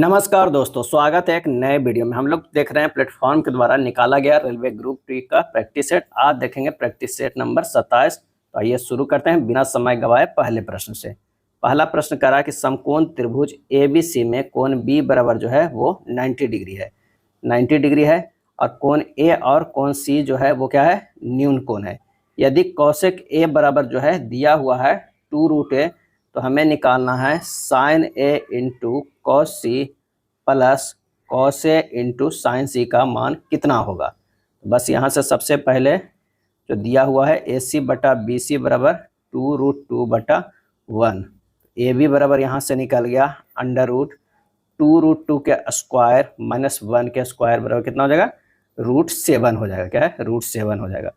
नमस्कार दोस्तों, स्वागत है एक नए वीडियो में। हम लोग देख रहे हैं प्लेटफॉर्म के द्वारा निकाला गया रेलवे ग्रुप टी का प्रैक्टिस सेट। आज देखेंगे प्रैक्टिस सेट नंबर 27। तो आइए शुरू करते हैं बिना समय गवाए पहले प्रश्न से। पहला प्रश्न करा कि समकोण त्रिभुज ABC में कोण B बराबर जो है वो 90 डिग्री है, 90 डिग्री है। और कोण A और कोण C जो है वो क्या है, न्यून कोण है। यदि कौशिक A बराबर जो है दिया हुआ है 2√A, तो हमें निकालना है sine A into cos C plus cos A into sine C का मान कितना होगा। बस यहाँ से सबसे पहले जो दिया हुआ है AC बटा BC बराबर 2√2/1। AB बराबर यहाँ से निकल गया √2√2 के स्क्वायर माइनस 1 के स्क्वायर बराबर कितना हो जाएगा, √7 हो जाएगा। क्या है, √7 हो जाएगा।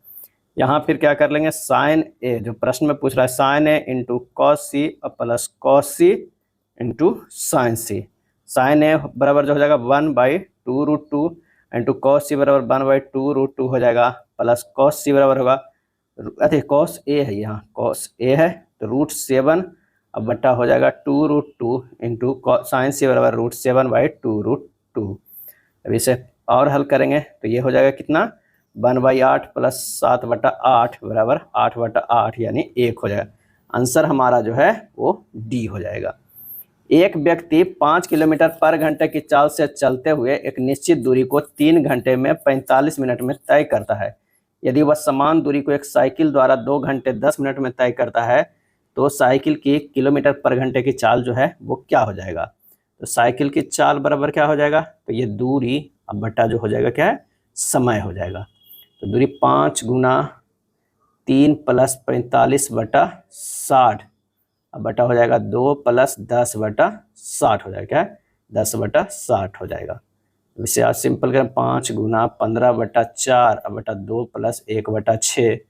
यहाँ फिर क्या कर लेंगे, साइन A जो प्रश्न में पूछ रहा है sine A into cos C और plus cos C into sine C। Sine A बराबर जो हो जाएगा 1/2√2 इंटू कॉस C बराबर 1/2√2 हो जाएगा, प्लस कॉस C बराबर होगा, अरे कॉस A है, यहाँ कॉस A है तो √7 अब बट्टा हो जाएगा 2√2 इंटू साइन C बराबर √7/2√2। अब इसे और हल करेंगे तो ये हो जाएगा कितना, 1/8 प्लस 7/8 बराबर 8/8 यानी 1 हो जाएगा। आंसर हमारा जो है वो डी हो जाएगा। एक व्यक्ति 5 किलोमीटर पर घंटे की चाल से चलते हुए एक निश्चित दूरी को 3 घंटे में 45 मिनट में तय करता है। यदि वह समान दूरी को एक साइकिल द्वारा 2 घंटे 10 मिनट में तय करता है तो साइकिल की किलोमीटर पर घंटे की चाल जो है वो क्या हो जाएगा। तो साइकिल की चाल बराबर क्या हो जाएगा, तो ये दूरी अब बट्टा जो हो जाएगा क्या है, समय हो जाएगा। तो दूरी 5 गुना 3 प्लस 45/60 अब बटा हो जाएगा 2 प्लस 10/60 हो जाएगा। क्या है, 10/60 हो जाएगा। इसे आज सिंपल करें, 5 गुना 15/4 अब बटा 2 प्लस 1/6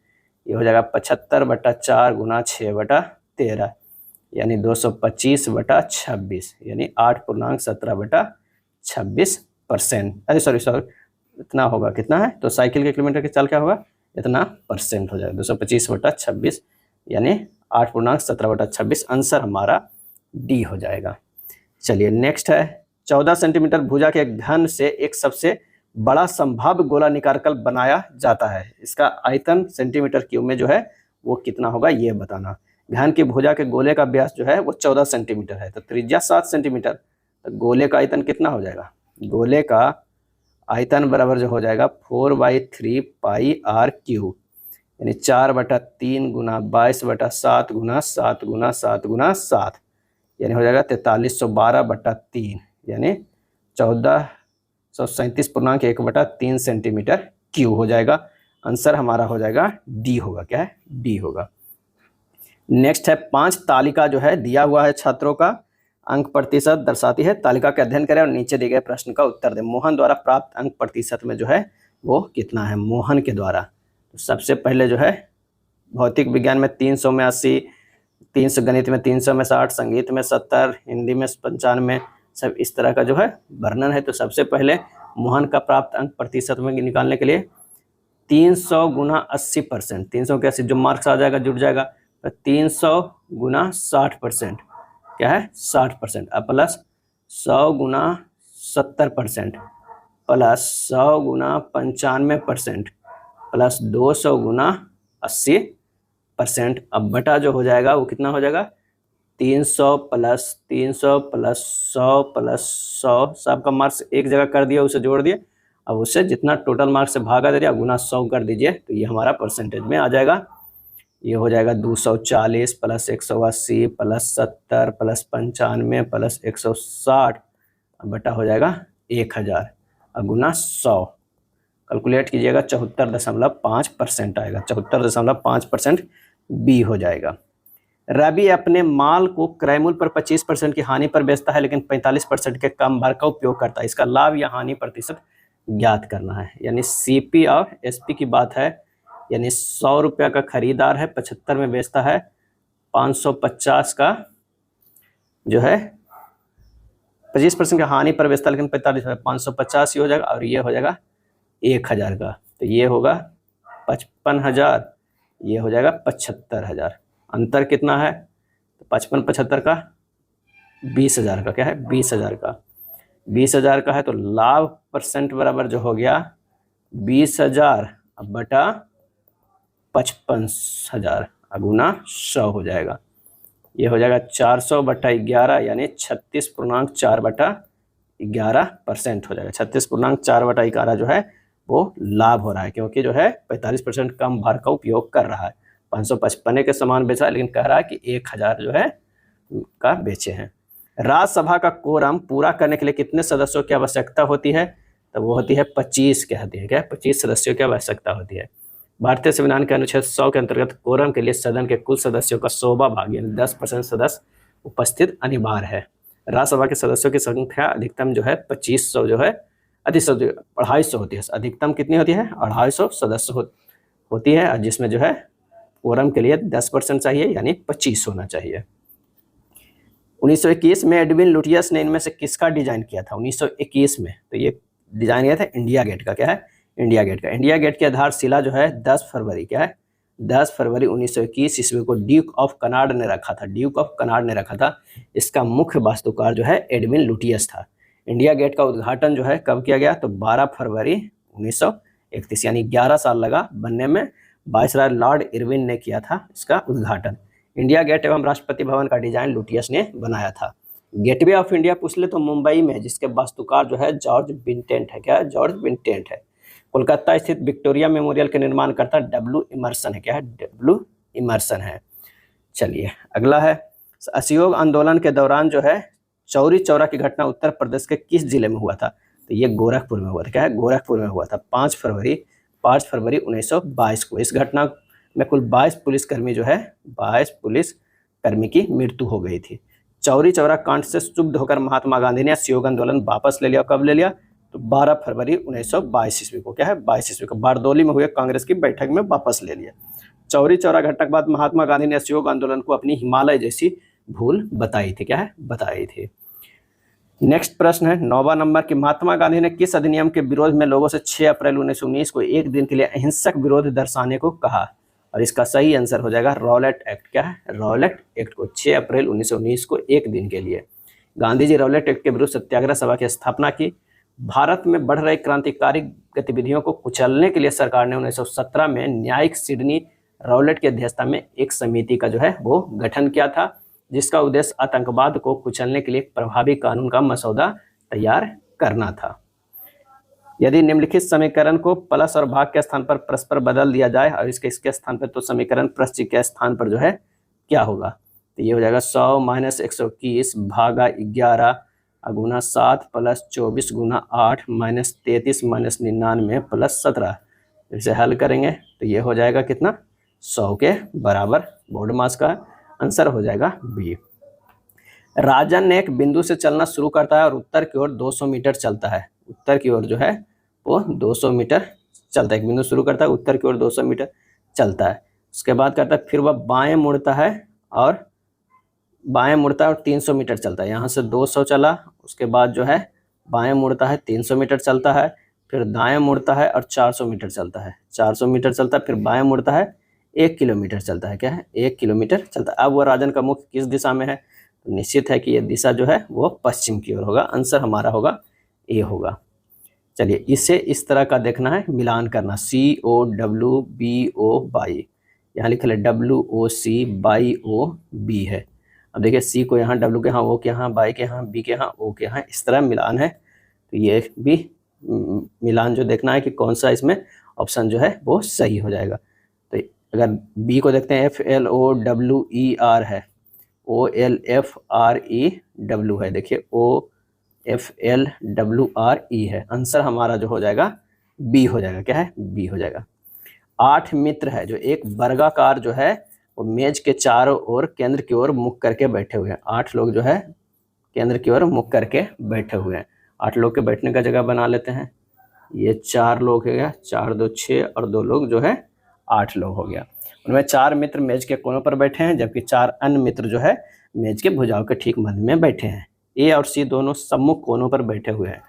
ये हो जाएगा 75/4 गुना 6/13 यानी 225/26 यानी 8.17/26%। अरे सॉरी इतना होगा, कितना है, तो साइकिल के किलोमीटर की चाल क्या होगा, इतना परसेंट हो जाएगा, 225/26 यानी 8.17/26। आंसर हमारा डी हो जाएगा। चलिए नेक्स्ट है, 14 सेंटीमीटर भुजा के एक घन से एक सबसे बड़ा संभाव्य गोला निकालकर बनाया जाता है। इसका आयतन सेंटीमीटर क्यूब में जो है वो कितना होगा ये बताना। घन की भुजा के गोले का व्यास जो है वो 14 सेंटीमीटर है, तो त्रिज्या 7 सेंटीमीटर, तो गोले का आयतन कितना हो जाएगा, गोले का आयतन बराबर जो हो जाएगा 4/3 पाई r क्यूब यानी 4/3 गुना 22/7 गुना 7 गुना 7 गुना 7 यानी हो जाएगा 4312/3 यानी 1437.1/3 सेंटीमीटर क्यूब हो जाएगा। आंसर हमारा हो जाएगा डी होगा। क्या है, डी होगा। नेक्स्ट है 5 तालिका जो है दिया हुआ है, छात्रों का अंक प्रतिशत दर्शाती है। तालिका का अध्ययन करें और नीचे दिए गए प्रश्न का उत्तर दें। मोहन द्वारा प्राप्त अंक प्रतिशत में जो है वो कितना है, मोहन के द्वारा। तो सबसे पहले जो है भौतिक विज्ञान में 300 में 80, 300 गणित में 300 में 60, संगीत में 70, हिंदी में 95, सब इस तरह का जो है वर्णन है। तो सबसे पहले मोहन का प्राप्त अंक प्रतिशत में निकालने के लिए 300 गुना 80%, 300 के 80 जो मार्क्स आ जाएगा जुड़ जाएगा, तो 300 गुना 60%, क्या है 60%, अब प्लस 100 गुना 70% प्लस 100 गुना 95% प्लस 200 गुना 80%। अब बटा जो हो जाएगा वो कितना हो जाएगा, 300 प्लस 300 प्लस 100 प्लस 100, सबका मार्क्स एक जगह कर दिया, उसे जोड़ दिए, अब उससे जितना टोटल मार्क्स से भागा दे दिया गुना 100 कर दीजिए, तो ये हमारा परसेंटेज में आ जाएगा। ये हो जाएगा 240 प्लस 180 प्लस 70 प्लस 95 प्लस 160 अब बटा हो जाएगा 1000 और गुना 100 कैलकुलेट कीजिएगा 74.5% आएगा, 74.5% बी हो जाएगा। रवि अपने माल को क्रय मूल्य पर 25% की हानि पर बेचता है लेकिन 45% के कम भार का उपयोग करता है। इसका लाभ या हानि प्रतिशत ज्ञात करना है। यानी सीपी और एसपी की बात है, यानी 100 रुपया का खरीदार है, 75 में बेचता है, 550 का जो है 25% की हानि पर बेचता है लेकिन 45 550 ही हो जाएगा, और ये हो जाएगा 1000 का, तो ये होगा 55,000, ये हो जाएगा 75,000। अंतर कितना है, तो 55 75 का 20,000 का, क्या है 20,000 का। 20,000 का है तो लाभ परसेंट बराबर जो हो गया 20,000 बटा 55,000 गुना 100 हो जाएगा। ये हो जाएगा 400 बटा 11 यानी 36.4 बटा 11% हो जाएगा। 36.4 बटा 11 जो है वो लाभ हो रहा है, क्योंकि जो है 45% कम भार का उपयोग कर रहा है। 555 के समान बेचा है, लेकिन कह रहा है कि 1,000 जो है का बेचे हैं। राज्यसभा का कोरम पूरा करने के लिए कितने सदस्यों की आवश्यकता होती है? तो वो होती है 25 कहती है, क्या 25 सदस्यों की आवश्यकता होती है। भारतीय संविधान के अनुच्छेद 100 के अंतर्गत कोरम के लिए सदन के कुल सदस्यों का 100वां भाग यानी 10% सदस्य उपस्थित अनिवार्य है। राज्यसभा के सदस्यों की संख्या अधिकतम जो है 2500 जो है, अधिकतम 250 होती है। अधिकतम कितनी होती है? 250 सदस्य होती है, जिसमें जो है कोरम के लिए 10% चाहिए यानी 25 होना चाहिए। 1921 में एडविन लुटियस ने इनमें से किसका डिजाइन किया था? 1921 में तो ये डिजाइन किया था इंडिया गेट का। क्या है? इंडिया गेट का। इंडिया गेट की आधारशिला जो है 10 फरवरी, क्या है, 10 फरवरी 1921 ईस्वी को ड्यूक ऑफ कनार्ड ने रखा था। ड्यूक ऑफ कनार्ड ने रखा था। इसका मुख्य वास्तुकार जो है एडविन लुटियस था। इंडिया गेट का उद्घाटन जो है कब किया गया? तो 12 फरवरी 1931 यानी 11 साल लगा बनने में। वायसराय लॉर्ड इरविन ने किया था इसका उद्घाटन। इंडिया गेट एवं राष्ट्रपति भवन का डिजाइन लुटियस ने बनाया था। गेटवे ऑफ इंडिया पूछ ले तो मुंबई में, जिसके वास्तुकार जो है जॉर्ज विंटेंट है। क्या है? जॉर्ज विंटेंट है। कोलकाता स्थित विक्टोरिया मेमोरियल के निर्माणकर्ता डब्ल्यू इमर्सन है। क्या है? डब्ल्यू इमर्सन है। चलिए अगला है, असहयोग आंदोलन के दौरान जो है चौरी चौरा की घटना उत्तर प्रदेश के किस जिले में हुआ था? तो ये गोरखपुर में हुआ था। क्या है? गोरखपुर में हुआ था 5 फरवरी 1922 को। इस घटना में कुल 22 पुलिसकर्मी जो है 22 पुलिसकर्मी की मृत्यु हो गई थी। चौरी चौरा कांड से क्षुब्ध होकर महात्मा गांधी ने असहयोग आंदोलन वापस ले लिया। कब ले लिया? तो 12 फरवरी 1922 ईस्वी को। क्या है? 22 ईस्वी को बारदौली में हुए कांग्रेस की बैठक में वापस ले लिया। चौरी चौरा घटना के बाद महात्मा गांधी ने असहयोग आंदोलन को अपनी हिमालय जैसी भूल बताई थी। क्या है? बताई थी। नेक्स्ट प्रश्न है 9वां नंबर की, महात्मा गांधी ने किस अधिनियम के विरोध में लोगों से 6 अप्रैल 1919 को एक दिन के लिए अहिंसक विरोध दर्शाने को कहा? और इसका सही आंसर हो जाएगा रॉलेट एक्ट। क्या है? रॉलेट एक्ट को 6 अप्रैल 1919 को एक दिन के लिए। गांधी जी रॉलेट एक्ट के विरुद्ध सत्याग्रह सभा की स्थापना की। भारत में बढ़ रही क्रांतिकारी गतिविधियों को कुचलने के लिए सरकार ने 1917 में न्यायिक सिडनी रॉलेट की अध्यक्षता में एक समिति का जो है वो गठन किया था, जिसका उद्देश्य आतंकवाद को कुचलने के लिए प्रभावी कानून का मसौदा तैयार करना था। यदि निम्नलिखित समीकरण को प्लस और भाग के स्थान पर परस्पर बदल दिया जाए और इसके स्थान पर, तो समीकरण प्रश्न के स्थान पर जो है क्या होगा? तो ये हो जाएगा 100 माइनस 121 भागा 11 गुना 7 प्लस 24 गुना 8 माइनस 33 माइनस 99 प्लस 17। इसे हल करेंगे तो ये हो जाएगा कितना? 100 के बराबर। बोर्ड मास का आंसर हो जाएगा बी। राजन एक बिंदु से चलना शुरू करता है और उत्तर की ओर 200 मीटर चलता है। उत्तर की ओर जो है वो 200 मीटर चलता है। एक बिंदु शुरू करता है, उत्तर की ओर 200 मीटर चलता है। उसके बाद करता है फिर वह बाएं मुड़ता है और 300 मीटर चलता है। यहाँ से 200 चला, उसके बाद जो है बाएं मुड़ता है 300 मीटर चलता है, फिर दाएं मुड़ता है और 400 मीटर चलता है। 400 मीटर चलता है, फिर बाएं मुड़ता है 1 किलोमीटर चलता है। क्या है? 1 किलोमीटर चलता है। अब वह राजन का मुख किस दिशा में है? तो निश्चित है कि ये दिशा जो है वो पश्चिम की ओर होगा। आंसर हमारा होगा ए होगा। चलिए इसे इस तरह का देखना है, मिलान करना। COWBO बाई, यहाँ लिखा है WOC बाई OB है। अब देखिए सी को यहाँ W के यहाँ, O के यहाँ, बाई के यहाँ, B के यहाँ, O के यहाँ, इस तरह मिलान है। तो ये भी मिलान जो देखना है कि कौन सा इसमें ऑप्शन जो है वो सही हो जाएगा। तो अगर B को देखते हैं FLOWER है, OLFREW है। देखिए OFLWRE है। आंसर हमारा जो हो जाएगा बी हो जाएगा। क्या है? बी हो जाएगा। 8 मित्र है जो एक वर्गाकार जो है वो मेज के चारों ओर केंद्र की ओर मुख करके बैठे हुए हैं। 8 लोग जो है केंद्र की ओर मुख करके बैठे हुए हैं। 8 लोग के बैठने का जगह बना लेते हैं। ये 4 लोग हो गया, 4 2 6 और 2 लोग जो है 8 लोग हो गया। उनमें 4 मित्र मेज के कोनों पर बैठे हैं, जबकि 4 अन्य मित्र जो है मेज के भुजाओं के ठीक मध्य में बैठे हैं। ए और सी दोनों सम्मुख कोनों पर बैठे हुए हैं।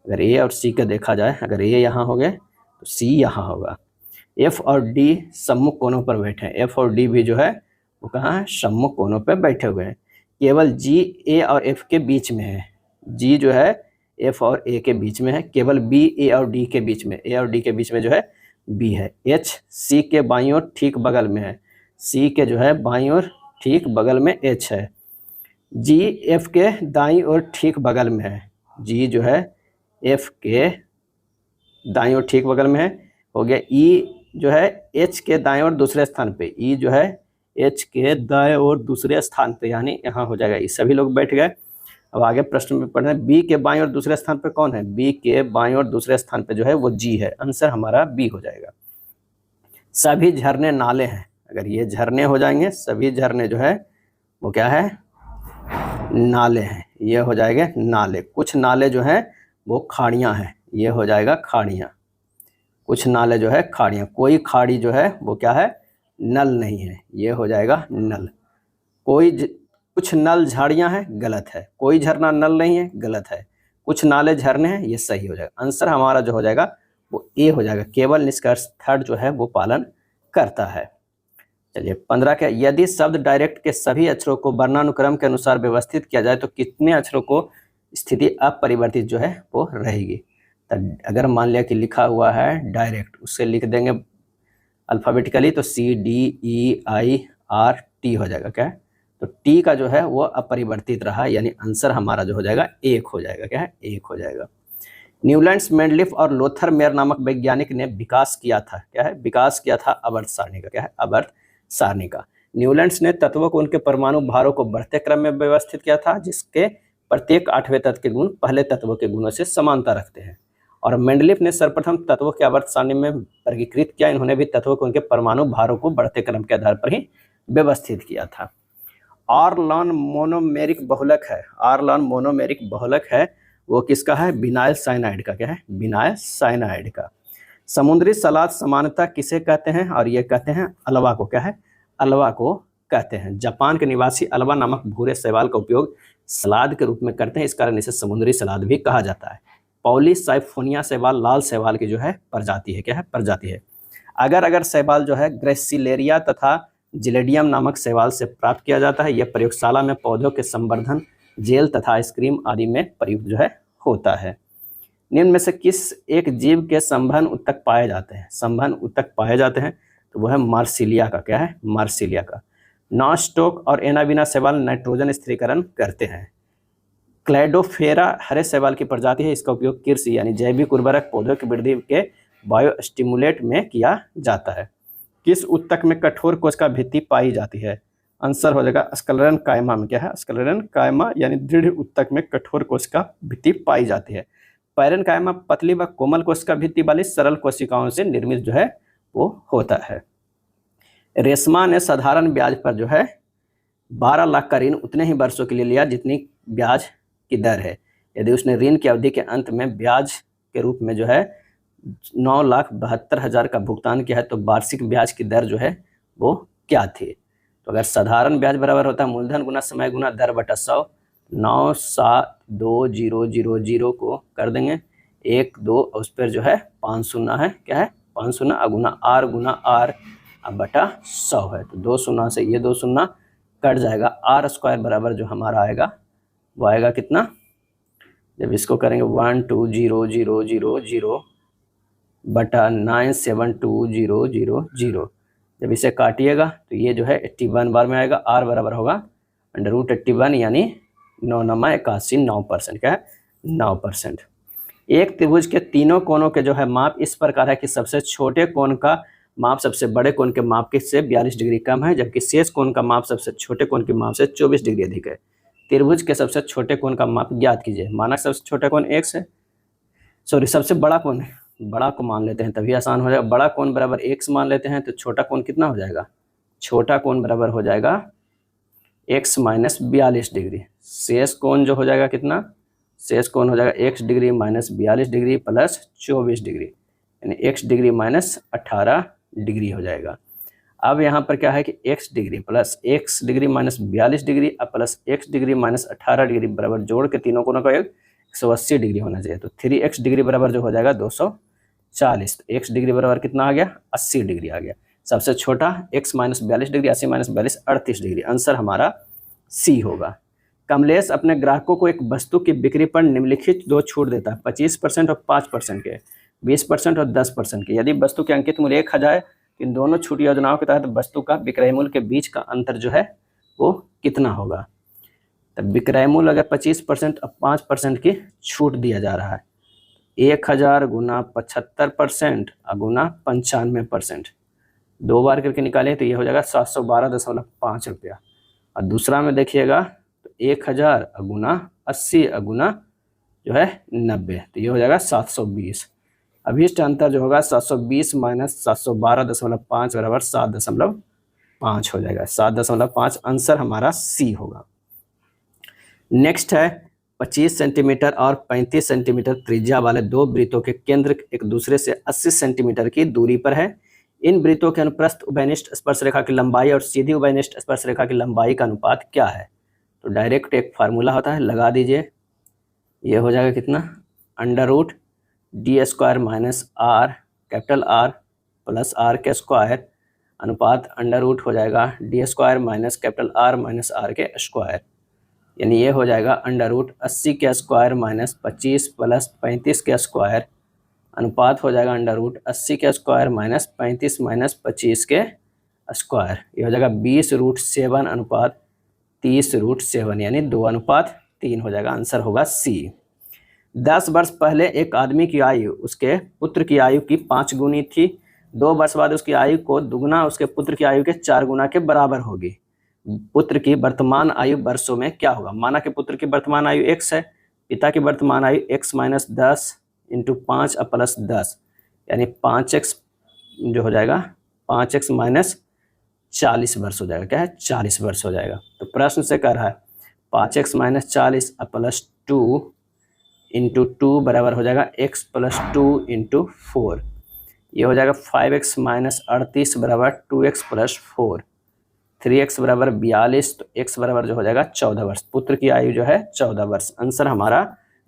अगर ए और सी का देखा जाए, अगर ए यहाँ हो गए तो सी यहाँ होगा। एफ और डी सम्मुख कोनों पर बैठे हैं। एफ और डी भी जो है वो कहाँ है? सम्मुख कोनों पर बैठे हुए हैं। केवल जी ए और एफ के बीच में है। जी जो है एफ और ए के बीच में है, केवल बी ए और डी के बीच में, ए और डी के बीच में जो है बी है। एच सी के बाईं ओर ठीक बगल में है, सी के जो है बाईं ओर ठीक बगल में एच है। जी एफ के दाईं ओर ठीक बगल में है, जी जो है एफ के दाईं ओर ठीक बगल में है, हो गया। ई जो है एच के दाएं ओर दूसरे स्थान पे, ई जो है एच के दाएं ओर दूसरे स्थान पे, यानी यहाँ हो जाएगा। ये सभी लोग बैठ गए। अब आगे प्रश्न में पढ़ना है, बी के बाईं ओर दूसरे स्थान पे कौन है, बी के बाईं ओर दूसरे स्थान पे जो है वो जी है, आंसर हमारा बी हो जाएगा। सभी झरने नाले हैं, अगर ये झरने हो जाएंगे, सभी झरने जो है वो क्या है, नाले हैं, ये हो जाएगा नाले। कुछ नाले जो हैं वो खाड़ियाँ हैं, ये हो जाएगा खाड़ियाँ। कुछ नाले जो है खाड़ियाँ, कोई खाड़ी जो है वो क्या है, नल नहीं है, ये हो जाएगा नल। कुछ नल झाड़ियाँ हैं, गलत है। कोई झरना नल नहीं है, गलत है। कुछ नाले झरने हैं, ये सही हो जाएगा। आंसर हमारा जो हो जाएगा वो ए हो जाएगा। केवल निष्कर्ष थर्ड जो है वो पालन करता है। चलिए 15 के, यदि शब्द डायरेक्ट के सभी अक्षरों को वर्णानुक्रम के अनुसार व्यवस्थित किया जाए तो कितने अक्षरों को स्थिति अपरिवर्तित जो है वो रहेगी। तो अगर मान लिया कि लिखा हुआ है डायरेक्ट, उससे लिख देंगे अल्फ़ाबेटिकली, तो C D E I R T हो जाएगा। क्या है, तो टी का जो है वो अपरिवर्तित रहा, यानी आंसर हमारा जो हो जाएगा एक हो जाएगा। क्या है, एक हो जाएगा। न्यूलैंड्स, मेंडलिफ और लोथर मेयर नामक वैज्ञानिक ने विकास किया था, क्या है, विकास किया था आवर्त सारणी का। क्या है, आवर्त सारणी का। न्यूलैंड्स ने तत्वों को उनके परमाणु भारों को बढ़ते क्रम में व्यवस्थित किया था, जिसके प्रत्येक 8वें तत्व के गुण पहले तत्वों के गुणों से समानता रखते हैं। और मेंडलिफ ने सर्वप्रथम तत्वों के आवर्त सारणी में वर्गीकृत किया। इन्होंने भी तत्वों को उनके परमाणु भारों को बढ़ते क्रम के आधार पर ही व्यवस्थित किया था। ऑरलॉन मोनोमेरिक बहुलक है, ऑरलॉन मोनोमेरिक बहुलक है वो किसका है, विनाइल साइनाइड का। क्या है, विनाइल साइनाइड का। समुद्री सलाद समानता किसे कहते हैं, और ये कहते हैं अलवा को। क्या है, अलवा को कहते हैं। जापान के निवासी अलवा नामक भूरे शैवाल का उपयोग सलाद के रूप में करते हैं, इस कारण इसे समुद्री सलाद भी कहा जाता है। पॉलीसाइफोनिया शैवाल लाल शैवाल की जो है प्रजाति है। क्या है, प्रजाति है। अगर शैवाल जो है ग्रेसिलेरिया तथा जिलेडियम नामक शैवाल से प्राप्त किया जाता है। यह प्रयोगशाला में पौधों के संवर्धन, जेल तथा आइसक्रीम आदि में प्रयुक्त जो है होता है। निम्न में से किस एक जीव के संवहन उत्तक पाए जाते हैं, संवहन उत्तक पाए जाते हैं, तो वह है मार्सिलिया का। क्या है, मार्सिलिया का। नॉस्टोक और एनाबिना शैवाल नाइट्रोजन स्थिरीकरण करते हैं। क्लैडोफेरा हरे शैवाल की प्रजाति है, इसका उपयोग कृषि यानी जैविक उर्वरक, पौधों की वृद्धि के बायोस्टिमुलेट में किया जाता है। किस उत्तक में कठोर कोश का भित्ति पाई जाती है, आंसर हो जाएगा स्क्लेरन कायमा में। क्या है, स्क्लेरन कायमा यानी दृढ़ उत्तक में कठोर कोश का भित्ति पाई जाती है। पैरन कायमा पतली व कोमल कोश का भित्ति वाली सरल कोशिकाओं से निर्मित जो है वो होता है। रेशमा ने साधारण ब्याज पर जो है 12 लाख का ऋण उतने ही वर्षों के लिए लिया जितनी ब्याज की दर है। यदि उसने ऋण की अवधि के अंत में ब्याज के रूप में जो है 9,72,000 का भुगतान किया है तो वार्षिक ब्याज की दर जो है वो क्या थी। तो अगर साधारण ब्याज बराबर होता है मूलधन गुना समय गुना दर बटा 100, 9,72,000 को कर देंगे 1 2 उस पर जो है 5 शून्य है। क्या है, 5 शून्य गुना आर अब बटा 100 है। तो 2 शून्य से ये 2 शून्य कट जाएगा। आर स्क्वायर बराबर जो हमारा आएगा वो आएगा कितना, जब इसको करेंगे 120,000 बटा 972,000, जब इसे काटिएगा तो ये जो है 81 बार में आएगा। आर बराबर होगा √81 यानी 9×81 9%। क्या है, 9%। एक त्रिभुज के तीनों कोनों के जो है माप इस प्रकार है कि सबसे छोटे कोण का माप सबसे बड़े कोण के माप के से 42 डिग्री कम है, जबकि शेष कोण का माप सबसे छोटे कोण के माप से 24 डिग्री अधिक है। त्रिभुज के सबसे छोटे कोण का माप ज्ञात कीजिए। माना सबसे छोटा कोण x है, सॉरी सबसे बड़ा कोण है, बड़ा को मान लेते हैं तभी आसान हो जाएगा। बड़ा कोण बराबर x मान लेते हैं तो छोटा कोण कितना हो जाएगा, छोटा कोण बराबर हो जाएगा x माइनस 42 डिग्री। शेष कोण जो हो जाएगा कितना, शेष कोण हो जाएगा x degree minus 42 degree plus 24 degree यानी x डिग्री माइनस 18 डिग्री हो जाएगा। अब यहाँ पर क्या है कि x degree plus x degree minus 42 degree अब plus x degree minus 18 degree बराबर जोड़ के तीनों कोणों का योग 180 डिग्री होना चाहिए। तो 3x डिग्री बराबर जो हो जाएगा 240। तो x डिग्री बराबर कितना आ गया, 80 डिग्री आ गया। सबसे छोटा x minus 42 degree, 80 minus 42 38 degree. Answer हमारा सी होगा। कमलेश अपने ग्राहकों को एक वस्तु की बिक्री पर निम्नलिखित दो छूट देता है, 25% और 5% के, 20% और 10% के। यदि वस्तु के अंकित मूल्य 1000 है, इन दोनों छूट योजनाओं के तहत वस्तु का विक्रय मूल्य के बीच का अंतर जो है वो कितना होगा। तब विक्रय मूल्य अगर 25% और 5% की छूट दिया जा रहा है, 1000 गुना 75% और गुना 95%, 2 बार करके निकालें तो ये हो जाएगा 712.5 रुपया। और दूसरा में देखिएगा तो 1000 गुना 80 गुना जो है 90, तो ये हो जाएगा 720। अभिष्ट अंतर जो होगा 720 माइनस 712.5 बराबर 7.5 हो जाएगा। 7.5 आंसर हमारा सी होगा। नेक्स्ट है 25 सेंटीमीटर और 35 सेंटीमीटर त्रिज्या वाले दो वृत्तों के केंद्र एक दूसरे से 80 सेंटीमीटर की दूरी पर है। इन वृत्तों के अनुप्रस्थ उभयनिष्ठ स्पर्श रेखा की लंबाई और सीधी उभयनिष्ठ स्पर्श रेखा की लंबाई का अनुपात क्या है। तो डायरेक्ट एक फार्मूला होता है, लगा दीजिए। ये हो जाएगा कितना, under root D square minus R capital R plus R के स्क्वायर अनुपात अंडर रूट हो जाएगा D square minus capital R minus R के स्क्वायर, यानी ये हो जाएगा अंडर रूट 80 के स्क्वायर माइनस 25 प्लस 35 के स्क्वायर अनुपात हो जाएगा अंडर रूट 80 के स्क्वायर माइनस 35 माइनस 25 के स्क्वायर। ये हो जाएगा 20√7 अनुपात 30√7, यानी 2:3 हो जाएगा। आंसर होगा सी। 10 वर्ष पहले एक आदमी की आयु उसके पुत्र की आयु की 5 गुनी थी। 2 वर्ष बाद उसकी आयु को दुगना उसके पुत्र की आयु के 4 गुना के बराबर होगी। पुत्र की वर्तमान आयु वर्षों में क्या होगा। माना कि पुत्र की वर्तमान आयु x है, पिता की वर्तमान आयु x माइनस 10 इंटू 5 प्लस 10, यानी 5x जो हो जाएगा 5x माइनस 40 वर्ष हो जाएगा। क्या है, 40 वर्ष हो जाएगा। तो प्रश्न से कह रहा है 5x माइनस 40 प्लस 2 इंटू 2 बराबर हो जाएगा x प्लस 2 इंटू 4। ये हो जाएगा 5x माइनस 38 बराबर 2x प्लस 4, 3x बराबर 42, तो x बराबर जो हो जाएगा 14 वर्ष। पुत्र की आयु जो है 14 वर्ष। आंसर हमारा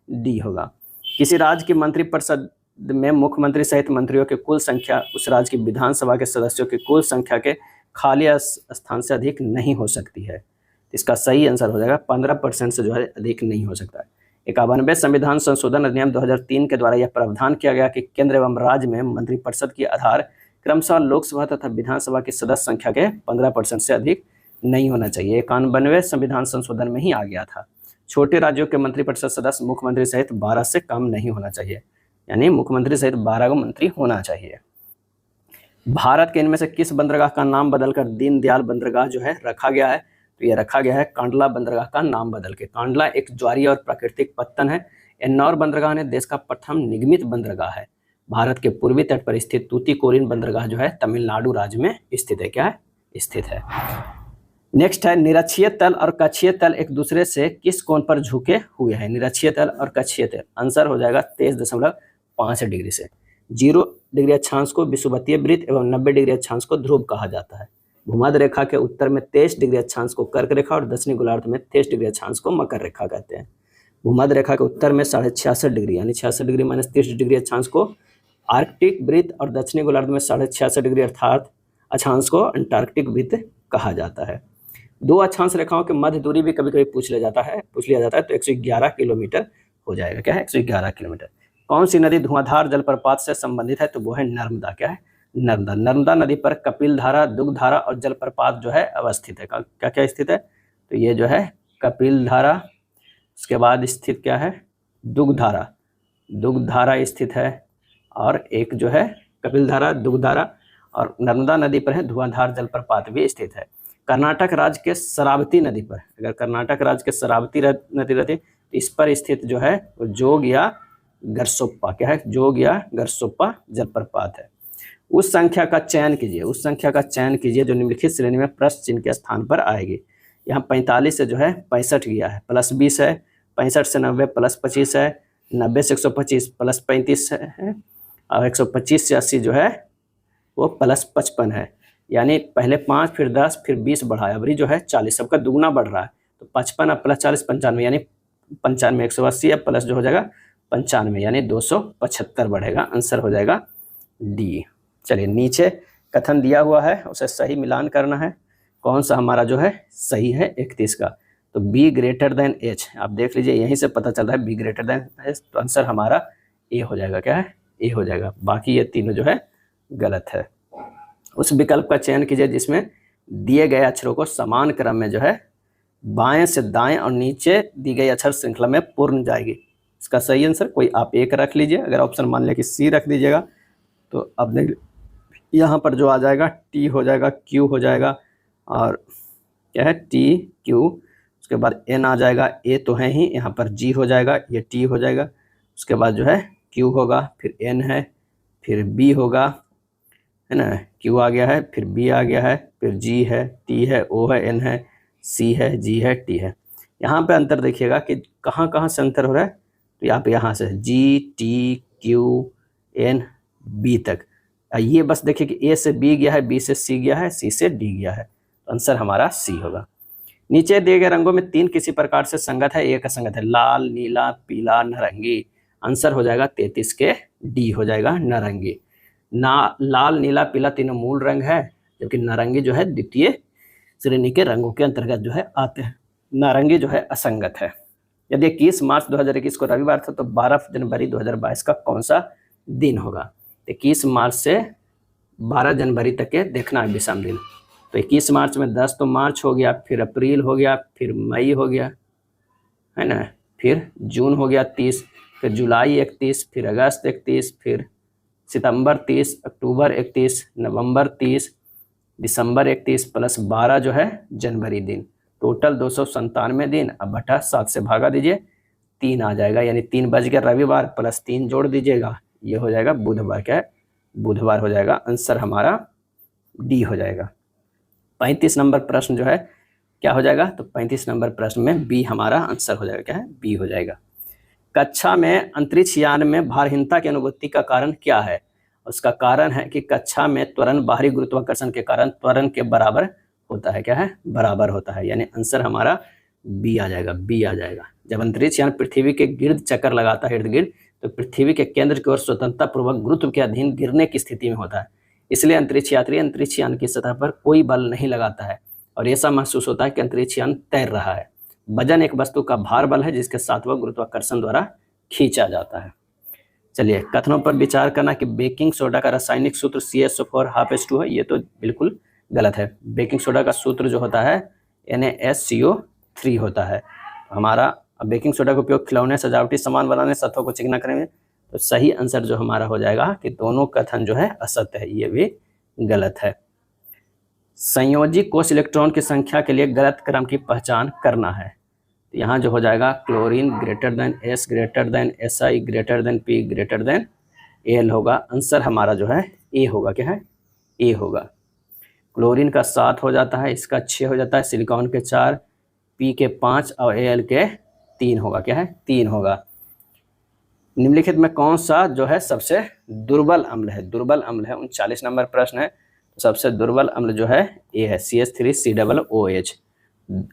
डी होगा। किसी राज्य की मंत्रिपरिषद में मुख्यमंत्री सहित मंत्रियों की कुल संख्या उस राज्य की विधानसभा के सदस्यों की कुल संख्या के खाली स्थान से अधिक नहीं हो सकती है। इसका सही आंसर हो जाएगा 15% से जो है अधिक नहीं हो सकता है। 91वें संविधान संशोधन अधिनियम 2003 के द्वारा यह प्रावधान किया गया कि केंद्र एवं राज्य में मंत्रिपरिषद की आधार क्रमशः लोकसभा तथा विधानसभा की सदस्य संख्या के 15% से अधिक नहीं होना चाहिए। 91वें संविधान संशोधन में ही आ गया था। छोटे राज्यों के मंत्रिपरिषद सदस्य मुख्यमंत्री सहित 12 से कम नहीं होना चाहिए, यानी मुख्यमंत्री सहित 12 को मंत्री होना चाहिए। भारत के इनमें से किस बंदरगाह का नाम बदलकर दीनदयाल बंदरगाह जो है रखा गया है। तो ये रखा गया है कांडला बंदरगाह का नाम बदल के। कांडला एक ज्वारीय और प्राकृतिक पत्तन है। एन्नौर बंदरगाह ने देश का प्रथम निगमित बंदरगाह है। भारत के पूर्वी तट पर स्थित तूतीकोरिन बंदरगाह जो है तमिलनाडु राज्य में स्थित है। क्या है, स्थित है। नेक्स्ट है निरक्षीय तल और कक्षीय तल एक दूसरे से किस कोण पर झुके हुए हैं। निरक्षीय तल और कक्षीय तल आंसर हो जाएगा 23.5 डिग्री से। 0 डिग्री अक्षांश को विषुवतीय वृत्त एवं 90 डिग्री अक्षांश को ध्रुव कहा जाता है। भूमध्य रेखा के उत्तर में 23 डिग्री अक्षांश को कर्क रेखा और दक्षिणी गोलार्ध में 23 डिग्री अक्षांश को मकर रेखा कहते हैं। भूमध्य रेखा के उत्तर में 66.5 डिग्री यानी 66 डिग्री माइनस 30 डिग्री अक्षांश को आर्कटिक वृत्त और दक्षिणी गोलार्ध में 66.5 डिग्री अर्थात अक्षांश को अंटार्कटिक वृत्त कहा जाता है। 2 अक्षांश रेखाओं के मध्य दूरी भी कभी कभी पूछ लिया जाता है तो 111 किलोमीटर हो जाएगा। क्या है, 111 किलोमीटर। कौन सी नदी धुआंधार जलप्रपात से संबंधित है। तो वो है नर्मदा। क्या है, नर्मदा। नर्मदा नदी पर कपिल धारा, दुग्ध धारा और जलप्रपात जो है अवस्थित है। क्या क्या स्थित है। तो ये जो है कपिल धारा, उसके बाद स्थित क्या है, दुग्ध धारा। दुग्ध धारा स्थित है और एक जो है कपिल धारा, दुग्ध धारा और नर्मदा नदी पर है धुआंधार जलप्रपात भी स्थित है। कर्नाटक राज्य के शरावती नदी पर, अगर कर्नाटक राज्य के शरावती नदी रहती तो इस पर स्थित जो है जोग या गरसोप्पा। क्या है, जोग या गरसोप्पा जलप्रपात है। उस संख्या का चयन कीजिए जो निम्नलिखित श्रेणी में प्रश्न चिन्ह के स्थान पर आएगी। यहाँ 45 से जो है 65 गया है, प्लस 20 है, 65 से 90 प्लस 25 है, 90 से 125 प्लस 35 है और 125 से 80 जो है वो प्लस 55 है। यानी पहले 5 फिर 10 फिर 20 बढ़ाया, अभी जो है 40, सबका दुगुना बढ़ रहा है। तो 55 अब प्लस 40 95, यानी 95 180 है प्लस जो हो जाएगा 95 यानी 275 बढ़ेगा। आंसर हो जाएगा डी। चलिए नीचे कथन दिया हुआ है उसे सही मिलान करना है। कौन सा हमारा जो है सही है 31 का। तो बी ग्रेटर देन एच, आप देख लीजिए यहीं से पता चल रहा है बी ग्रेटर देन एच, तो आंसर हमारा ए हो जाएगा। क्या है? ए हो जाएगा। बाकी ये तीनों जो है गलत है। उस विकल्प का चयन कीजिए जिसमें दिए गए अक्षरों को समान क्रम में जो है बाएं से दाएं और नीचे दी गई अक्षर श्रृंखला में पूर्ण जाएगी। इसका सही आंसर कोई आप एक रख लीजिए, अगर ऑप्शन मान लिया कि सी रख दीजिएगा तो अब देख यहाँ पर जो आ जाएगा टी हो जाएगा, क्यू हो जाएगा, और क्या है टी क्यू, उसके बाद एन आ जाएगा, ए तो है ही, यहाँ पर जी हो जाएगा, ये टी हो जाएगा, उसके बाद जो है क्यू होगा, फिर एन है, फिर बी होगा, है ना, क्यू आ गया है, फिर बी आ गया है, फिर जी है, टी है, ओ है, एन है, सी है, जी है, टी है। यहाँ पे अंतर देखिएगा कि कहाँ कहाँ से अंतर हो रहा है, तो यहाँ पे यहाँ से G T Q N B तक। ये बस देखिए कि ए से बी गया है, बी से सी गया है, सी से डी गया है, तो आंसर हमारा सी होगा। नीचे दिए गए रंगों में 3 किसी प्रकार से संगत है, एक असंगत है, लाल, नीला, पीला, नारंगी। आंसर हो जाएगा 33 के डी हो जाएगा नारंगी। लाल, नीला, पीला तीनों मूल रंग है, जबकि नारंगी जो है द्वितीय श्रेणी के रंगों के अंतर्गत जो है आते हैं। नारंगी जो है असंगत है। यदि 21 मार्च 2021 को रविवार था तो 12 जनवरी 2022 का कौन सा दिन होगा? 21 मार्च से 12 जनवरी तक के देखना है विषम दिन। तो 21 मार्च में 10 तो मार्च हो गया, फिर अप्रैल हो गया, फिर मई हो गया, है ना, फिर जून हो गया 30, फिर जुलाई 31, फिर अगस्त 31, फिर सितंबर 30, अक्टूबर 31, नवंबर 30, दिसंबर 31 प्लस 12 जो है जनवरी दिन, टोटल 297 दिन। अब बटा 7 से भागा दीजिए, 3 आ जाएगा, यानी 3 बज गया रविवार, प्लस 3 जोड़ दीजिएगा, ये हो जाएगा बुधवार। क्या है? बुधवार हो जाएगा। आंसर हमारा डी हो जाएगा। 35 नंबर प्रश्न जो है क्या हो जाएगा? तो 35 नंबर प्रश्न में बी हमारा आंसर हो जाएगा। क्या है? बी हो जाएगा। कक्षा में अंतरिक्ष यान में भारहीनता की अनुभूति का कारण क्या है? उसका कारण है कि कक्षा में त्वरण बाहरी गुरुत्वाकर्षण के कारण त्वरण के बराबर होता है। क्या है? बराबर होता है, यानी आंसर हमारा बी आ जाएगा। बी आ जाएगा। जब अंतरिक्ष यान पृथ्वी के गिर्द चक्कर लगाता है इर्द गिर्द, तो पृथ्वी के केंद्र की ओर स्वतंत्रता पूर्वक गुरुत्व के अधीन गिरने की स्थिति में होता है। इसलिए अंतरिक्ष यात्री अंतरिक्ष यान की सतह पर कोई बल नहीं लगाता है और ऐसा महसूस होता है कि अंतरिक्ष यान तैर रहा है। वजन एक वस्तु का भार बल है जिसके साथ वह गुरुत्वाकर्षण द्वारा खींचा जाता है। चलिए, कथनों पर विचार करना कि बेकिंग सोडा का रासायनिक सूत्र CaSO4 है, ये तो बिल्कुल गलत है। बेकिंग सोडा का सूत्र जो होता है NaSCO3 होता है। हमारा बेकिंग सोडा का उपयोग खिलौने, सजावटी सामान बनाने, सतहों को चिकना करने में, तो सही आंसर जो हमारा हो जाएगा कि दोनों कथन जो है असत्य है, ये भी गलत है। संयोजी कोष इलेक्ट्रॉन की संख्या के लिए गलत क्रम की पहचान करना है, तो यहाँ जो हो जाएगा chlorine greater than S greater than Si greater than P greater than Al होगा। आंसर हमारा जो है ए होगा। क्या है? ए होगा। क्लोरीन का 7 हो जाता है, इसका 6 हो जाता है, सिलिकॉन के 4, P के 5 और Al के 3 होगा। क्या है? 3 होगा। निम्नलिखित में कौन सा जो है सबसे दुर्बल अम्ल है? दुर्बल अम्ल है 39 नंबर प्रश्न है। सबसे दुर्बल अम्ल जो है ये है CH3COOH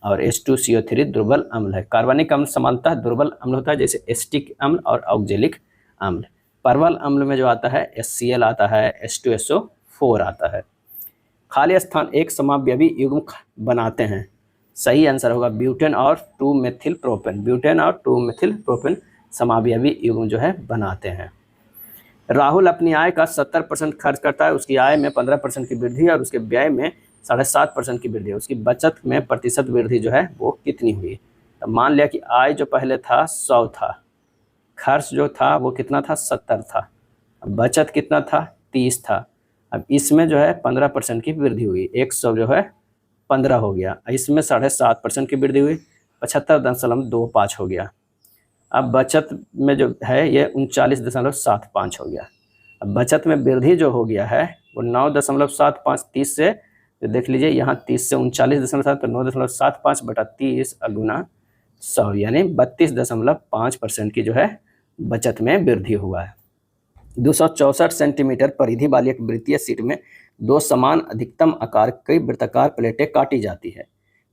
और H2CO3 दुर्बल अम्ल है। कार्बनिक अम्ल समानतः दुर्बल अम्ल होता है, जैसे एसिटिक अम्ल और ऑक्जेलिक अम्ल। परवल अम्ल में जो आता है HCl आता है, H2SO4 आता है। खाली स्थान एक समावयवी युग्म बनाते हैं, सही आंसर होगा ब्यूटेन और 2-मेथिल प्रोपेन। ब्यूटेन और 2-मेथिल प्रोपेन समावयवी युग्म जो है बनाते हैं। राहुल अपनी आय का 70% खर्च करता है, उसकी आय में 15% की वृद्धि और उसके व्यय में 7.5% की वृद्धि है। उसकी बचत में प्रतिशत वृद्धि जो है वो कितनी हुई? तो मान लिया कि आय जो पहले था 100 था, खर्च जो था वो कितना था? 70 था, बचत कितना था? 30 था। अब इसमें जो है 15% की वृद्धि हुई, 100 जो है 15 हो गया, इसमें 7.5% की वृद्धि हुई, 75.25 हो गया। अब बचत में जो है ये 39.75 हो गया। अब बचत में वृद्धि जो हो गया है वो 9.75 30 से, तो देख लीजिए यहाँ 30 से 39.7 तो 9.75 बटा 30 गुना 100, यानी 32.5% की जो है बचत में वृद्धि हुआ है। 264 सेंटीमीटर परिधि वाली एक वृत्तीय शीट में 2 समान अधिकतम आकार की वृत्ताकार प्लेटें काटी जाती है।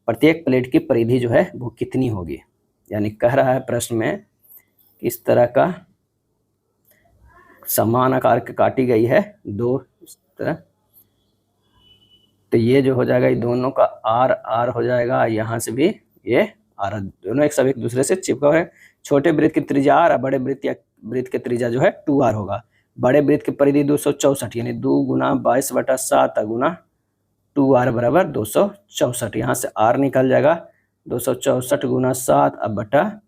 प्रत्येक प्लेट की परिधि जो है वो कितनी होगी? यानी कह रहा है प्रश्न में किस तरह का समान आकार की काटी गई है 2 इस तरह, तो ये जो हो जाएगा ये दोनों का R R हो जाएगा, यहाँ से भी ये आर, दोनों एक दूसरे से चिपका हुआ है। छोटे वृत्त की त्रिज्या आर और बड़े वृत्त की त्रिज्या जो है 2r होगा। बड़े वृत्त की परिधि 264 यानी 2 गुना 22/7 गुना 2r बराबर 264। यहाँ से r निकल जाएगा 264 गुना 7 अब बटा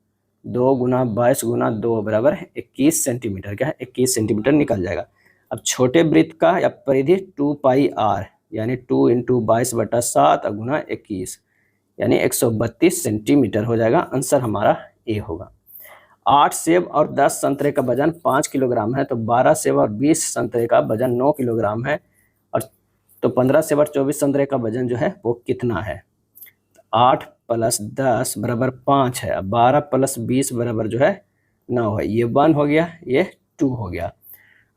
2 गुना 22 गुना 2 बराबर 21 सेंटीमीटर। क्या है 21 सेंटीमीटर निकल जाएगा। अब छोटे वृत्त का या परिधि 2πr यानी 2 × 22/7 गुना 21 यानी 132 सेंटीमीटर हो जाएगा। आंसर हमारा ए होगा। 8 सेब और 10 संतरे का वजन 5 किलोग्राम है तो 12 सेब और 20 संतरे का वजन 9 किलोग्राम है, और तो 15 सेब और 24 संतरे का वजन जो है वो कितना है। 8 + 10 बराबर 5 है, 12 + 20 बराबर जो है 9 है। ये 1 हो गया, ये 2 हो गया।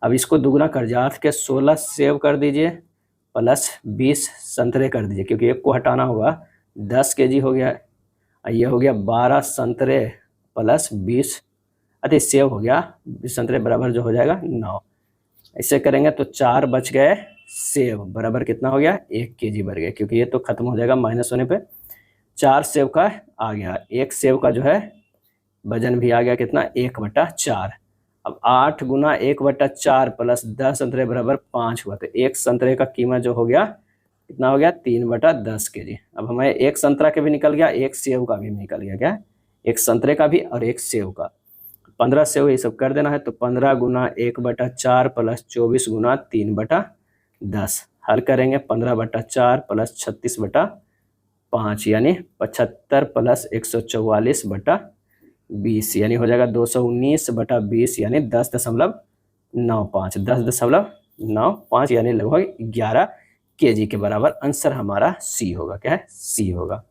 अब इसको दुगना कर दिया, 8 के 16 सेब कर दीजिए प्लस 20 संतरे कर दीजिए, क्योंकि एक को हटाना होगा। 10 kg हो गया। ये हो गया 12 संतरे प्लस 20 सेब हो गया 20 संतरे बराबर जो हो जाएगा 9। ऐसे करेंगे तो 4 बच गए सेब बराबर कितना हो गया 1 kg बढ़ गया, क्योंकि ये तो खत्म हो जाएगा माइनस होने पे। 4 सेब का आ गया, 1 सेब का जो है वजन भी आ गया कितना 1/4। अब 8 गुना 1/4 प्लस 10 संतरे बराबर 5 हुआ, तो 1 संतरे का कीमत जो हो गया कितना हो गया 3/10 kg। अब हमें 1 संतरा के भी निकल गया, 1 सेब का भी निकल गया। क्या 1 संतरे का भी और 1 सेब का। 15 सेब ये सब कर देना है, तो 15 गुना 1/4 प्लस 24 गुना 3/10 हल करेंगे। 15/4 प्लस 36/5 यानी 75 प्लस 144/20 यानी हो जाएगा 219/20 यानी 10.95 10.95 यानी लगभग 11 kg के बराबर। आंसर हमारा सी होगा। क्या है सी होगा।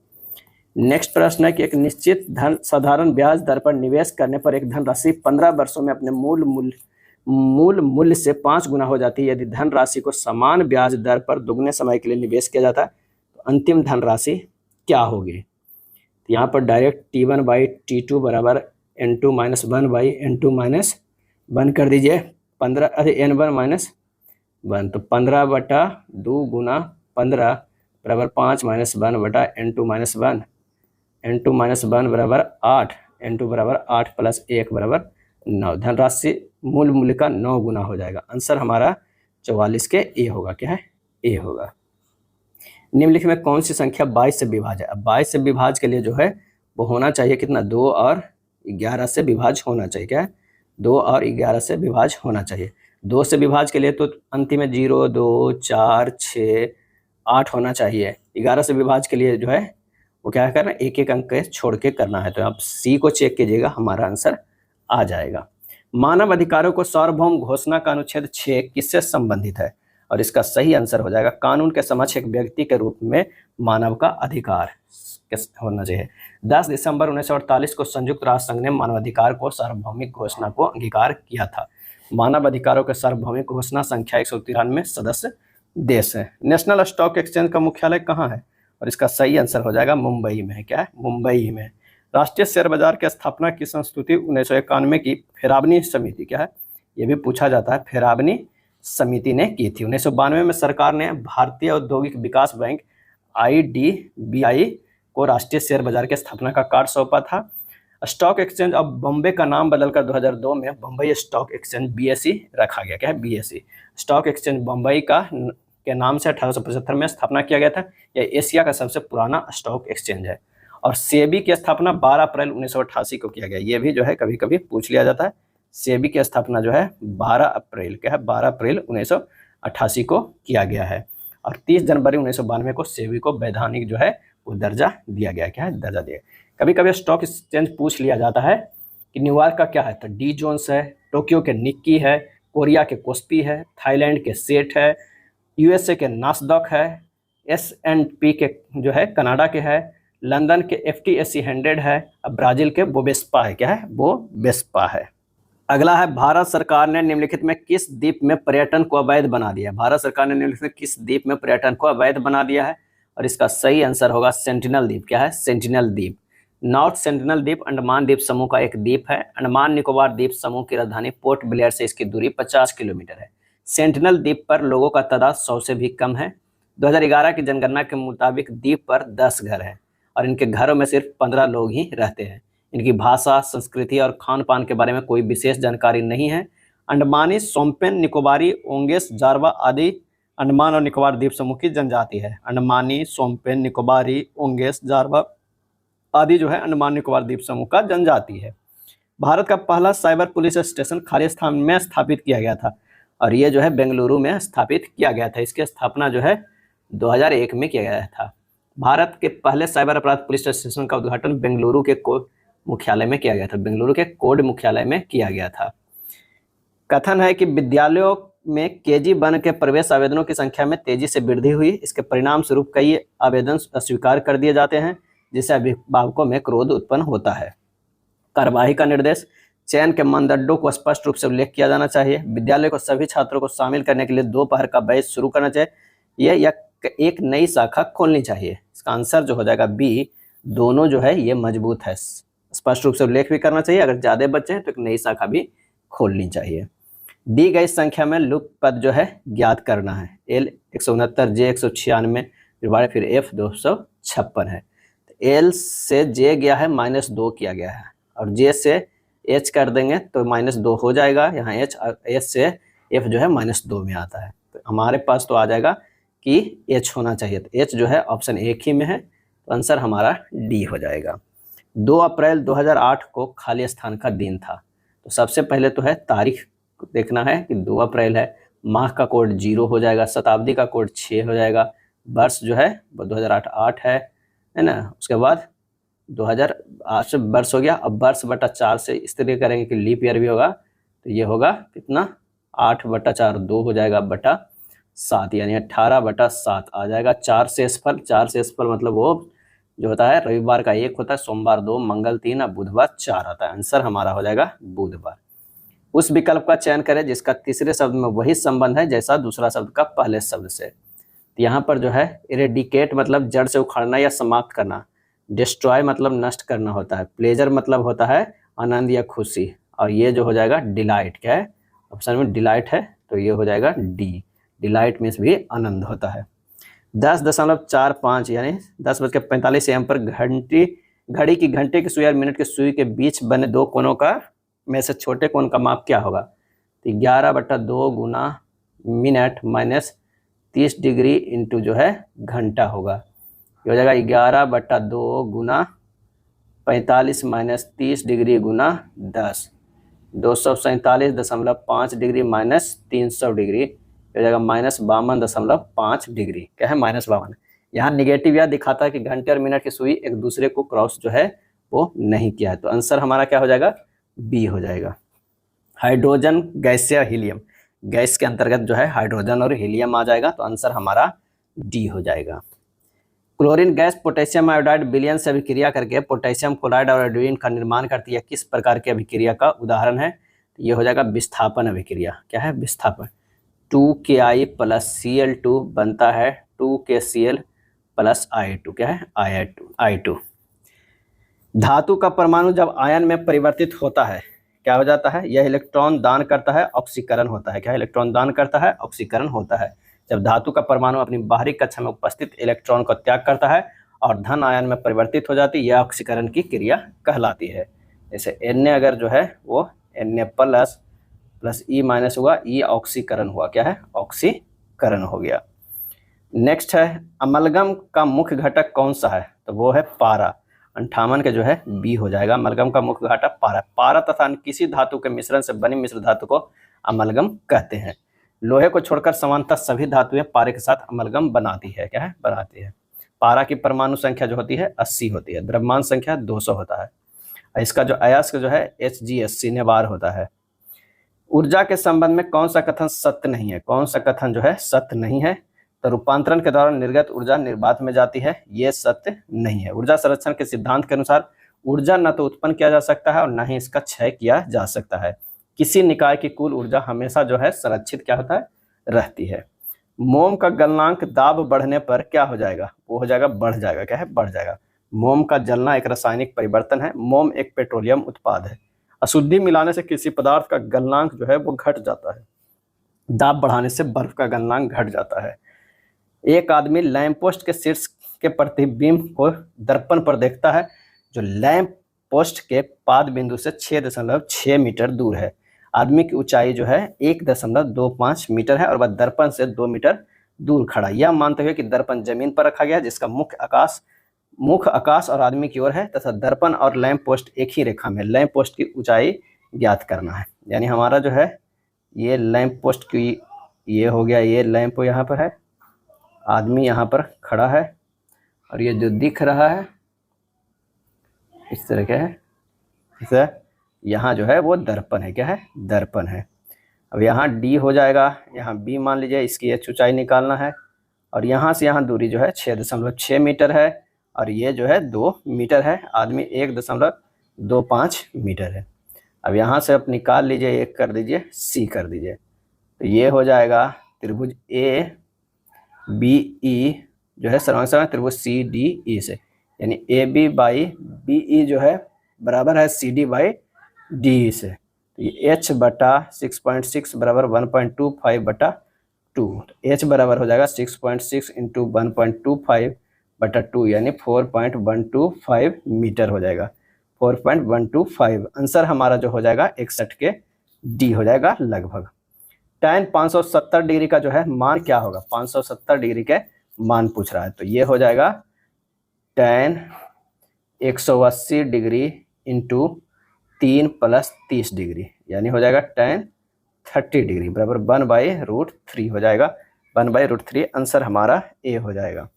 नेक्स्ट प्रश्न है कि एक निश्चित धन साधारण ब्याज दर पर निवेश करने पर एक धनराशि 15 वर्षों में अपने मूल मूल्य से 5 गुना हो जाती है। यदि धनराशि को समान ब्याज दर पर दुगने समय के लिए निवेश किया जाता है तो अंतिम धनराशि क्या होगी। तो यहाँ पर डायरेक्ट T1/T2 बराबर N2 - 1/N2 - 1 कर दीजिए। 15 N1 - 1 तो 15/2 गुना 15 बराबर 5 - 1/N2 - 1 N2 - 1 बराबर 8 N2 बराबर 8 + 1 बराबर 9। धनराशि मूल्य का 9 गुना हो जाएगा। आंसर हमारा 44 के ए होगा। क्या है ए होगा। निम्नलिखित में कौन सी संख्या 22 से विभाज्य है। अब 22 से विभाज्य के लिए जो है वो होना चाहिए कितना 2 और 11 से विभाज्य होना चाहिए। क्या है 2 और 11 से विभाज्य होना चाहिए। 2 से विभाज्य के लिए तो अंतिम में 0 2 4 6 8 होना चाहिए। 11 से विभाज्य के लिए जो है वो क्या करना है एक अंक छोड़ के करना है। तो आप सी को चेक कीजिएगा, हमारा आंसर आ जाएगा। मानव अधिकारों को सार्वभौम घोषणा का अनुच्छेद 6 किससे संबंधित है, और इसका सही आंसर हो जाएगा कानून के समक्ष एक व्यक्ति के रूप में मानव का अधिकार होना चाहिए। 10 दिसंबर 1948 को संयुक्त राष्ट्र संघ ने मानवाधिकार को सार्वभौमिक घोषणा को अंगीकार किया था। मानव अधिकारों के सार्वभौमिक घोषणा संख्या 193 सदस्य देश है। नेशनल स्टॉक एक्सचेंज का मुख्यालय कहाँ है, और इसका सही आंसर हो जाएगा मुंबई में है। क्या है मुंबई में। राष्ट्रीय शेयर बाजार की स्थापना की संस्तुति 1991 की फेराबनी समिति क्या है ये भी पूछा जाता है, फेराबनी समिति ने की थी। 1992 में सरकार ने भारतीय औद्योगिक विकास बैंक IDBI को राष्ट्रीय शेयर बाजार की स्थापना का कार्य सौंपा था। स्टॉक एक्सचेंज अब बॉम्बे का नाम बदलकर 2002 में बम्बई स्टॉक एक्सचेंज BSE रखा गया। क्या है BSE स्टॉक एक्सचेंज बम्बई के नाम से 1875 में स्थापना किया गया था। यह एशिया का सबसे पुराना स्टॉक एक्सचेंज है। और सेबी की स्थापना 12 अप्रैल 1988 को किया गया। ये भी जो है कभी कभी पूछ लिया जाता है। सेबी की स्थापना जो है 12 अप्रैल 1988 को किया गया है। और 30 जनवरी 1992 को सेबी को वैधानिक जो है वो दर्जा दिया गया। क्या है दर्जा दिया। कभी कभी स्टॉक एक्सचेंज पूछ लिया जाता है कि न्यूयॉर्क का क्या है, तो डी जोन्स है, टोक्यो के निक्की है, कोरिया के कोस्पी है, थाईलैंड के सेट है, USA के नास्डॉक है, S&P के जो है कनाडा के है, लंदन के FTSE 100 है, अब ब्राजील के बोबेस्पा है। क्या है बोबेस्पा है। अगला है भारत सरकार ने निम्नलिखित में किस द्वीप में पर्यटन को अवैध बना दिया है। भारत सरकार ने निम्नलिखित में किस द्वीप में पर्यटन को अवैध बना दिया है, और इसका सही आंसर होगा सेंटिनल द्वीप। क्या है सेंटिनल द्वीप। नॉर्थ सेंटिनल द्वीप अंडमान द्वीप समूह का एक द्वीप है। अंडमान निकोबार द्वीप समूह की राजधानी पोर्ट ब्लेयर से इसकी दूरी 50 किलोमीटर है। सेंटिनल द्वीप पर लोगों का तादाद 100 से भी कम है। 2011 की जनगणना के मुताबिक द्वीप पर 10 घर हैं और इनके घरों में सिर्फ 15 लोग ही रहते हैं। इनकी भाषा, संस्कृति और खान पान के बारे में कोई विशेष जानकारी नहीं है। अंडमानी, सोम्पेन, निकोबारी, ओंगेस, जारवा आदि अंडमान और निकोबार द्वीप समूह की जनजाति है। अंडमानी, सोम्पेन, निकोबारी, ओंगेस, जारवा आदि जो है अंडमान निकोबार द्वीप समूह का जनजाति है। भारत का पहला साइबर पुलिस स्टेशन खालिस्तान में स्थापित किया गया था और ये जो है बेंगलुरु में स्थापित किया गया था। इसकी स्थापना जो है 2001 में किया गया था। भारत के पहले साइबर अपराध पुलिस स्टेशन का उद्घाटन बेंगलुरु के कोड मुख्यालय में किया गया था। बेंगलुरु के कोड मुख्यालय में किया गया था। कथन है कि विद्यालयों में केजी 1 के प्रवेश आवेदनों की संख्या में तेजी से वृद्धि हुई। इसके परिणाम स्वरूप कई आवेदन अस्वीकार कर दिए जाते हैं, जिससे अभिभावकों में क्रोध उत्पन्न होता है। कार्यवाही का निर्देश, चयन के मानदंडों को स्पष्ट रूप से उल्लेख किया जाना चाहिए। विद्यालय को सभी छात्रों को शामिल करने के लिए दोपहर का बैच शुरू करना चाहिए या एक नई शाखा खोलनी चाहिए। इसका आंसर जो हो जाएगा बी, दोनों जो है ये मजबूत है। स्पष्ट रूप से उल्लेख भी करना चाहिए, अगर ज्यादा बच्चे हैं तो एक नई शाखा भी खोलनी चाहिए। दी गई संख्या में लुप्त पद जो है ज्ञात करना है। एल 169, जे 196, फिर एफ 256 है। एल से जे गया है -2 किया गया है और जे से एच कर देंगे तो -2 हो जाएगा। यहाँ एच और एच से एफ जो है -2 में आता है। तो हमारे पास तो आ जाएगा कि एच होना चाहिए। तो एच जो है ऑप्शन एक ही में है, तो आंसर हमारा डी हो जाएगा। 2 अप्रैल 2008 को खाली स्थान का दिन था। तो सबसे पहले तो है तारीख देखना है कि 2 अप्रैल है। माह का कोड 0 हो जाएगा, शताब्दी का कोड 6 हो जाएगा, वर्ष जो है 2008 है ना। उसके बाद 2008 से वर्ष हो गया। अब वर्ष बटा 4 से इस तरीके करेंगे कि लीप ईयर भी होगा, तो ये होगा कितना 8/4 2 हो जाएगा बटा 7, यानी 18/7 आ जाएगा। 4 शेषफल, 4 शेषफल मतलब वो जो होता है रविवार का 1 होता है, सोमवार 2, मंगल 3 और बुधवार 4 आता है। आंसर हमारा हो जाएगा बुधवार। उस विकल्प का चयन करें जिसका तीसरे शब्द में वही संबंध है जैसा दूसरा शब्द का पहले शब्द से। तो यहाँ पर जो है इरेडिकेट मतलब जड़ से उखाड़ना या समाप्त करना, डिस्ट्रॉय मतलब नष्ट करना होता है, प्लेजर मतलब होता है आनंद या खुशी, और ये जो हो जाएगा डिलाइट। क्या है ऑप्शन में डिलाइट है, तो ये हो जाएगा डी। डिलाइट मीन्स भी आनंद होता है। 10.45 यानी 10:45 AM पर घड़ी की घंटे की सुई और मिनट की सुई के बीच बने दो कोनों का में से छोटे कोण का माप क्या होगा? तो 11/2 गुना मिनट -30 डिग्री इंटू जो है घंटा होगा। ये हो जाएगा 11/2 गुना 45 -30 डिग्री गुना 10, 247.5 डिग्री -300 डिग्री, हो जाएगा -52.5 डिग्री। क्या है -52। यहाँ निगेटिव यह दिखाता है कि घंटे और मिनट की सुई एक दूसरे को क्रॉस जो है वो नहीं किया है। तो आंसर हमारा क्या हो जाएगा? बी हो जाएगा। हाइड्रोजन गैस या हीलियम, गैस के अंतर्गत जो है हाइड्रोजन और हीलियम आ जाएगा, तो आंसर हमारा डी हो जाएगा। क्लोरीन गैस पोटेशियम आयोडाइड विलयन से अभिक्रिया करके पोटेशियम क्लोराइड और आयोडीन का निर्माण करती है, किस प्रकार की अभिक्रिया का उदाहरण है? तो ये हो जाएगा विस्थापन अभिक्रिया। क्या है? विस्थापन। 2Ki + Cl2 बनता है 2KCl + I2। क्या है? I2। धातु का परमाणु जब आयन में परिवर्तित होता है क्या हो जाता है? यह इलेक्ट्रॉन दान करता है, ऑक्सीकरण होता है। क्या? इलेक्ट्रॉन दान करता है, ऑक्सीकरण होता है। जब धातु का परमाणु अपनी बाहरी कक्षा में उपस्थित इलेक्ट्रॉन को त्याग करता है और धन आयन में परिवर्तित हो जाती है, यह ऑक्सीकरण की क्रिया कहलाती है। जैसे Na अगर जो है वो Na + E- हुआ, E ऑक्सीकरण हुआ। क्या है? ऑक्सीकरण हो गया। नेक्स्ट है अमलगम का मुख्य घटक कौन सा है? तो वो है पारा। 58 के जो है बी हो जाएगा। अमलगम का मुख्य घटक पारा। पारा तथा किसी धातु के मिश्रण से बनी मिश्र धातु को अमलगम कहते हैं। लोहे को छोड़कर सामान्यतः सभी धातुएं पारे के साथ अमलगम बनाती है। क्या है? बनाती है। पारा की परमाणु संख्या जो होती है 80 होती है, द्रव्यमान संख्या 200 होता है। इसका जो अयस्क जो है Hg नेवार होता है। ऊर्जा के संबंध में कौन सा कथन सत्य नहीं है? कौन सा कथन जो है सत्य नहीं है? तो रूपांतरण के दौरान निर्गत ऊर्जा निर्वात में जाती है, ये सत्य नहीं है। ऊर्जा संरक्षण के सिद्धांत के अनुसार ऊर्जा न तो उत्पन्न किया जा सकता है और न ही इसका क्षय किया जा सकता है। किसी निकाय की कुल ऊर्जा हमेशा जो है संरक्षित क्या होता है? रहती है। मोम का गलनांक दाब बढ़ने पर क्या हो जाएगा? वो हो जाएगा बढ़ जाएगा। क्या है? बढ़ जाएगा। मोम का जलना एक रासायनिक परिवर्तन है। मोम एक पेट्रोलियम उत्पाद है। अशुद्धि मिलाने से किसी पदार्थ का गलनांक जो है वो घट जाता है। दाब बढ़ाने से बर्फ का गलनांक घट जाता है। एक आदमी लैंप पोस्ट के शीर्ष के प्रतिबिंब को दर्पण पर देखता है जो लैंप पोस्ट के पाद बिंदु से 6.6 मीटर दूर है। आदमी की ऊंचाई जो है 1.25 मीटर है और वह दर्पण से 2 मीटर दूर खड़ा। यह मानते हुए कि दर्पण जमीन पर रखा गया है जिसका मुख आकाश और आदमी की ओर है तथा दर्पण और लैंप पोस्ट एक ही रेखा में। लैंप पोस्ट की ऊंचाई ज्ञात करना है। यानी हमारा जो है ये लैंप पोस्ट की, ये हो गया, ये लैंप यहाँ पर है, आदमी यहाँ पर खड़ा है और ये जो दिख रहा है इस तरह का है, जैसे यहाँ जो है वो दर्पण है। क्या है? दर्पण है। अब यहाँ डी हो जाएगा, यहाँ बी मान लीजिए, इसकी ये ऊंचाई निकालना है और यहाँ से यहाँ दूरी जो है 6.6 मीटर है और ये जो है 2 मीटर है। आदमी 1.25 मीटर है। अब यहाँ से आप निकाल लीजिए, एक कर दीजिए, सी कर दीजिए, तो ये हो जाएगा त्रिभुज ए बी ई जो है सर्वांग त्रिभुज सी डी ई से, यानी A B by B E जो है बराबर है C D by D E से। तो ये h बटा 6.6 बराबर 1.25 बटा 2, तो h बराबर हो जाएगा 6.6 इंटू 1.25 बटा 2 यानी 4.125 मीटर हो जाएगा। 4.125 आंसर हमारा जो हो जाएगा 61 के डी हो जाएगा लगभग। tan 570 डिग्री का जो है मान क्या होगा? 570 डिग्री के मान पूछ रहा है, तो ये हो जाएगा tan 180 डिग्री इंटू 3 + 30 डिग्री, यानी हो जाएगा tan 30 डिग्री बराबर 1/√3 हो जाएगा। 1/√3 आंसर हमारा ए हो जाएगा।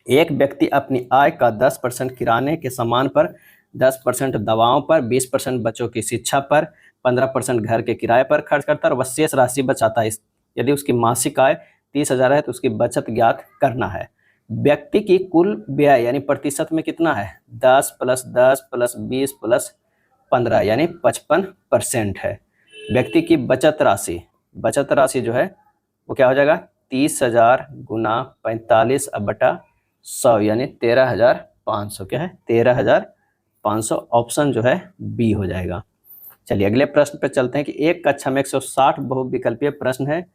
एक व्यक्ति अपनी आय का 10% किराने के सामान पर, 10% दवाओं पर, 20% बच्चों की शिक्षा पर, 15% घर के किराए पर खर्च करता है और वह शेष राशि बचाता है। यदि उसकी मासिक आय 30,000 है तो उसकी बचत ज्ञात करना है। व्यक्ति की कुल व्यय यानी प्रतिशत में कितना है? 10 + 10 + 20 + 15 यानी 55% है। व्यक्ति की बचत राशि जो है वो क्या हो जाएगा? 30,000 गुना 45/100 यानी 13,500। क्या है? 13,500। ऑप्शन जो है बी हो जाएगा। चलिए अगले प्रश्न पे चलते हैं कि एक कक्षा में 160 बहुविकल्पीय प्रश्न है,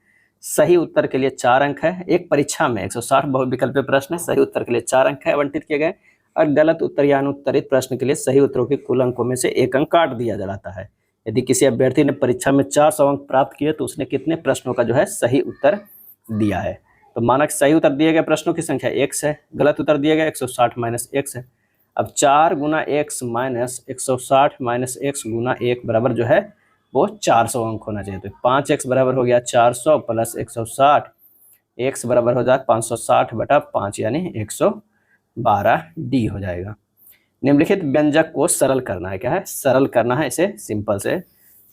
सही उत्तर के लिए 4 अंक है। एक परीक्षा में 160 बहुविकल्पीय प्रश्न है, सही उत्तर के लिए 4 अंक है आवंटित किए गए और गलत उत्तर या अनुत्तरित प्रश्न के लिए सही उत्तरों के कुल अंकों में से 1 अंक काट दिया जाता है। यदि किसी अभ्यर्थी ने परीक्षा में 400 अंक प्राप्त किए तो उसने कितने प्रश्नों का जो है सही उत्तर दिया है? तो मानक सही उत्तर दिए गए प्रश्नों की संख्या x है, गलत उत्तर दिए गए 160 - x है। अब 4 गुना x माइनस 160 - x गुना 1 बराबर जो है वो 400 अंक होना चाहिए। तो 5x बराबर हो गया 400 + 160, x बराबर हो जाए 560/5 यानी 112 डी हो जाएगा। निम्नलिखित व्यंजक को सरल करना है। क्या है? सरल करना है इसे सिंपल से।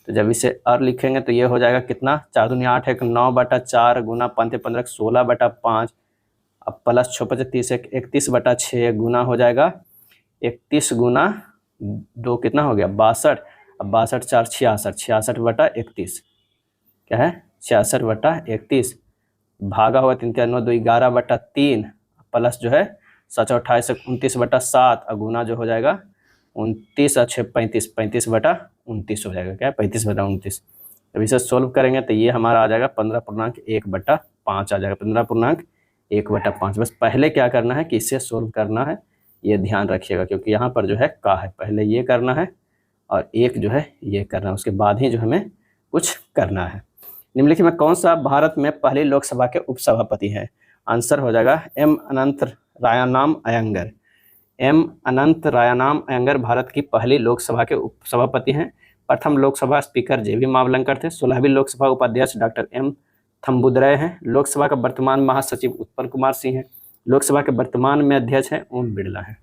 तो जब इसे और लिखेंगे तो ये हो जाएगा कितना? 4 दूनी 8 1 9/4 गुना 5 15 16/5 अब प्लस 6 5 30 31/6 गुना हो जाएगा 31 गुना 2 कितना हो गया? 62। अब 62 4 66 66/31। क्या है? 66/31 भागा हुआ 3 3 9 2 11/3 प्लस जो है 7 28 29/7 और गुना जो हो जाएगा 29 और 6 35 35/29 हो जाएगा। क्या है? 35/29। जब इसे सोल्व करेंगे तो ये हमारा आ जाएगा 15.1/5 आ जाएगा। 15.1/5। बस पहले क्या करना है कि इसे सोल्व करना है, ये ध्यान रखिएगा क्योंकि यहाँ पर जो है का है, पहले ये करना है और एक जो है ये करना है, उसके बाद ही जो हमें कुछ करना है। निम्नलिखित में कौन सा भारत में पहली लोकसभा के उपसभापति हैं? आंसर हो जाएगा एम अनंत रायानाम अयंगर। एम अनंत रायानाम अयंगर भारत की पहली लोकसभा के उपसभापति हैं। प्रथम लोकसभा स्पीकर जे.बी. मावलंकर थे। 16वीं लोकसभा उपाध्यक्ष डॉक्टर एम थम्बुदरय हैं। लोकसभा का वर्तमान महासचिव उत्पल कुमार सिंह हैं। लोकसभा के वर्तमान में अध्यक्ष हैं ओम बिरला हैं।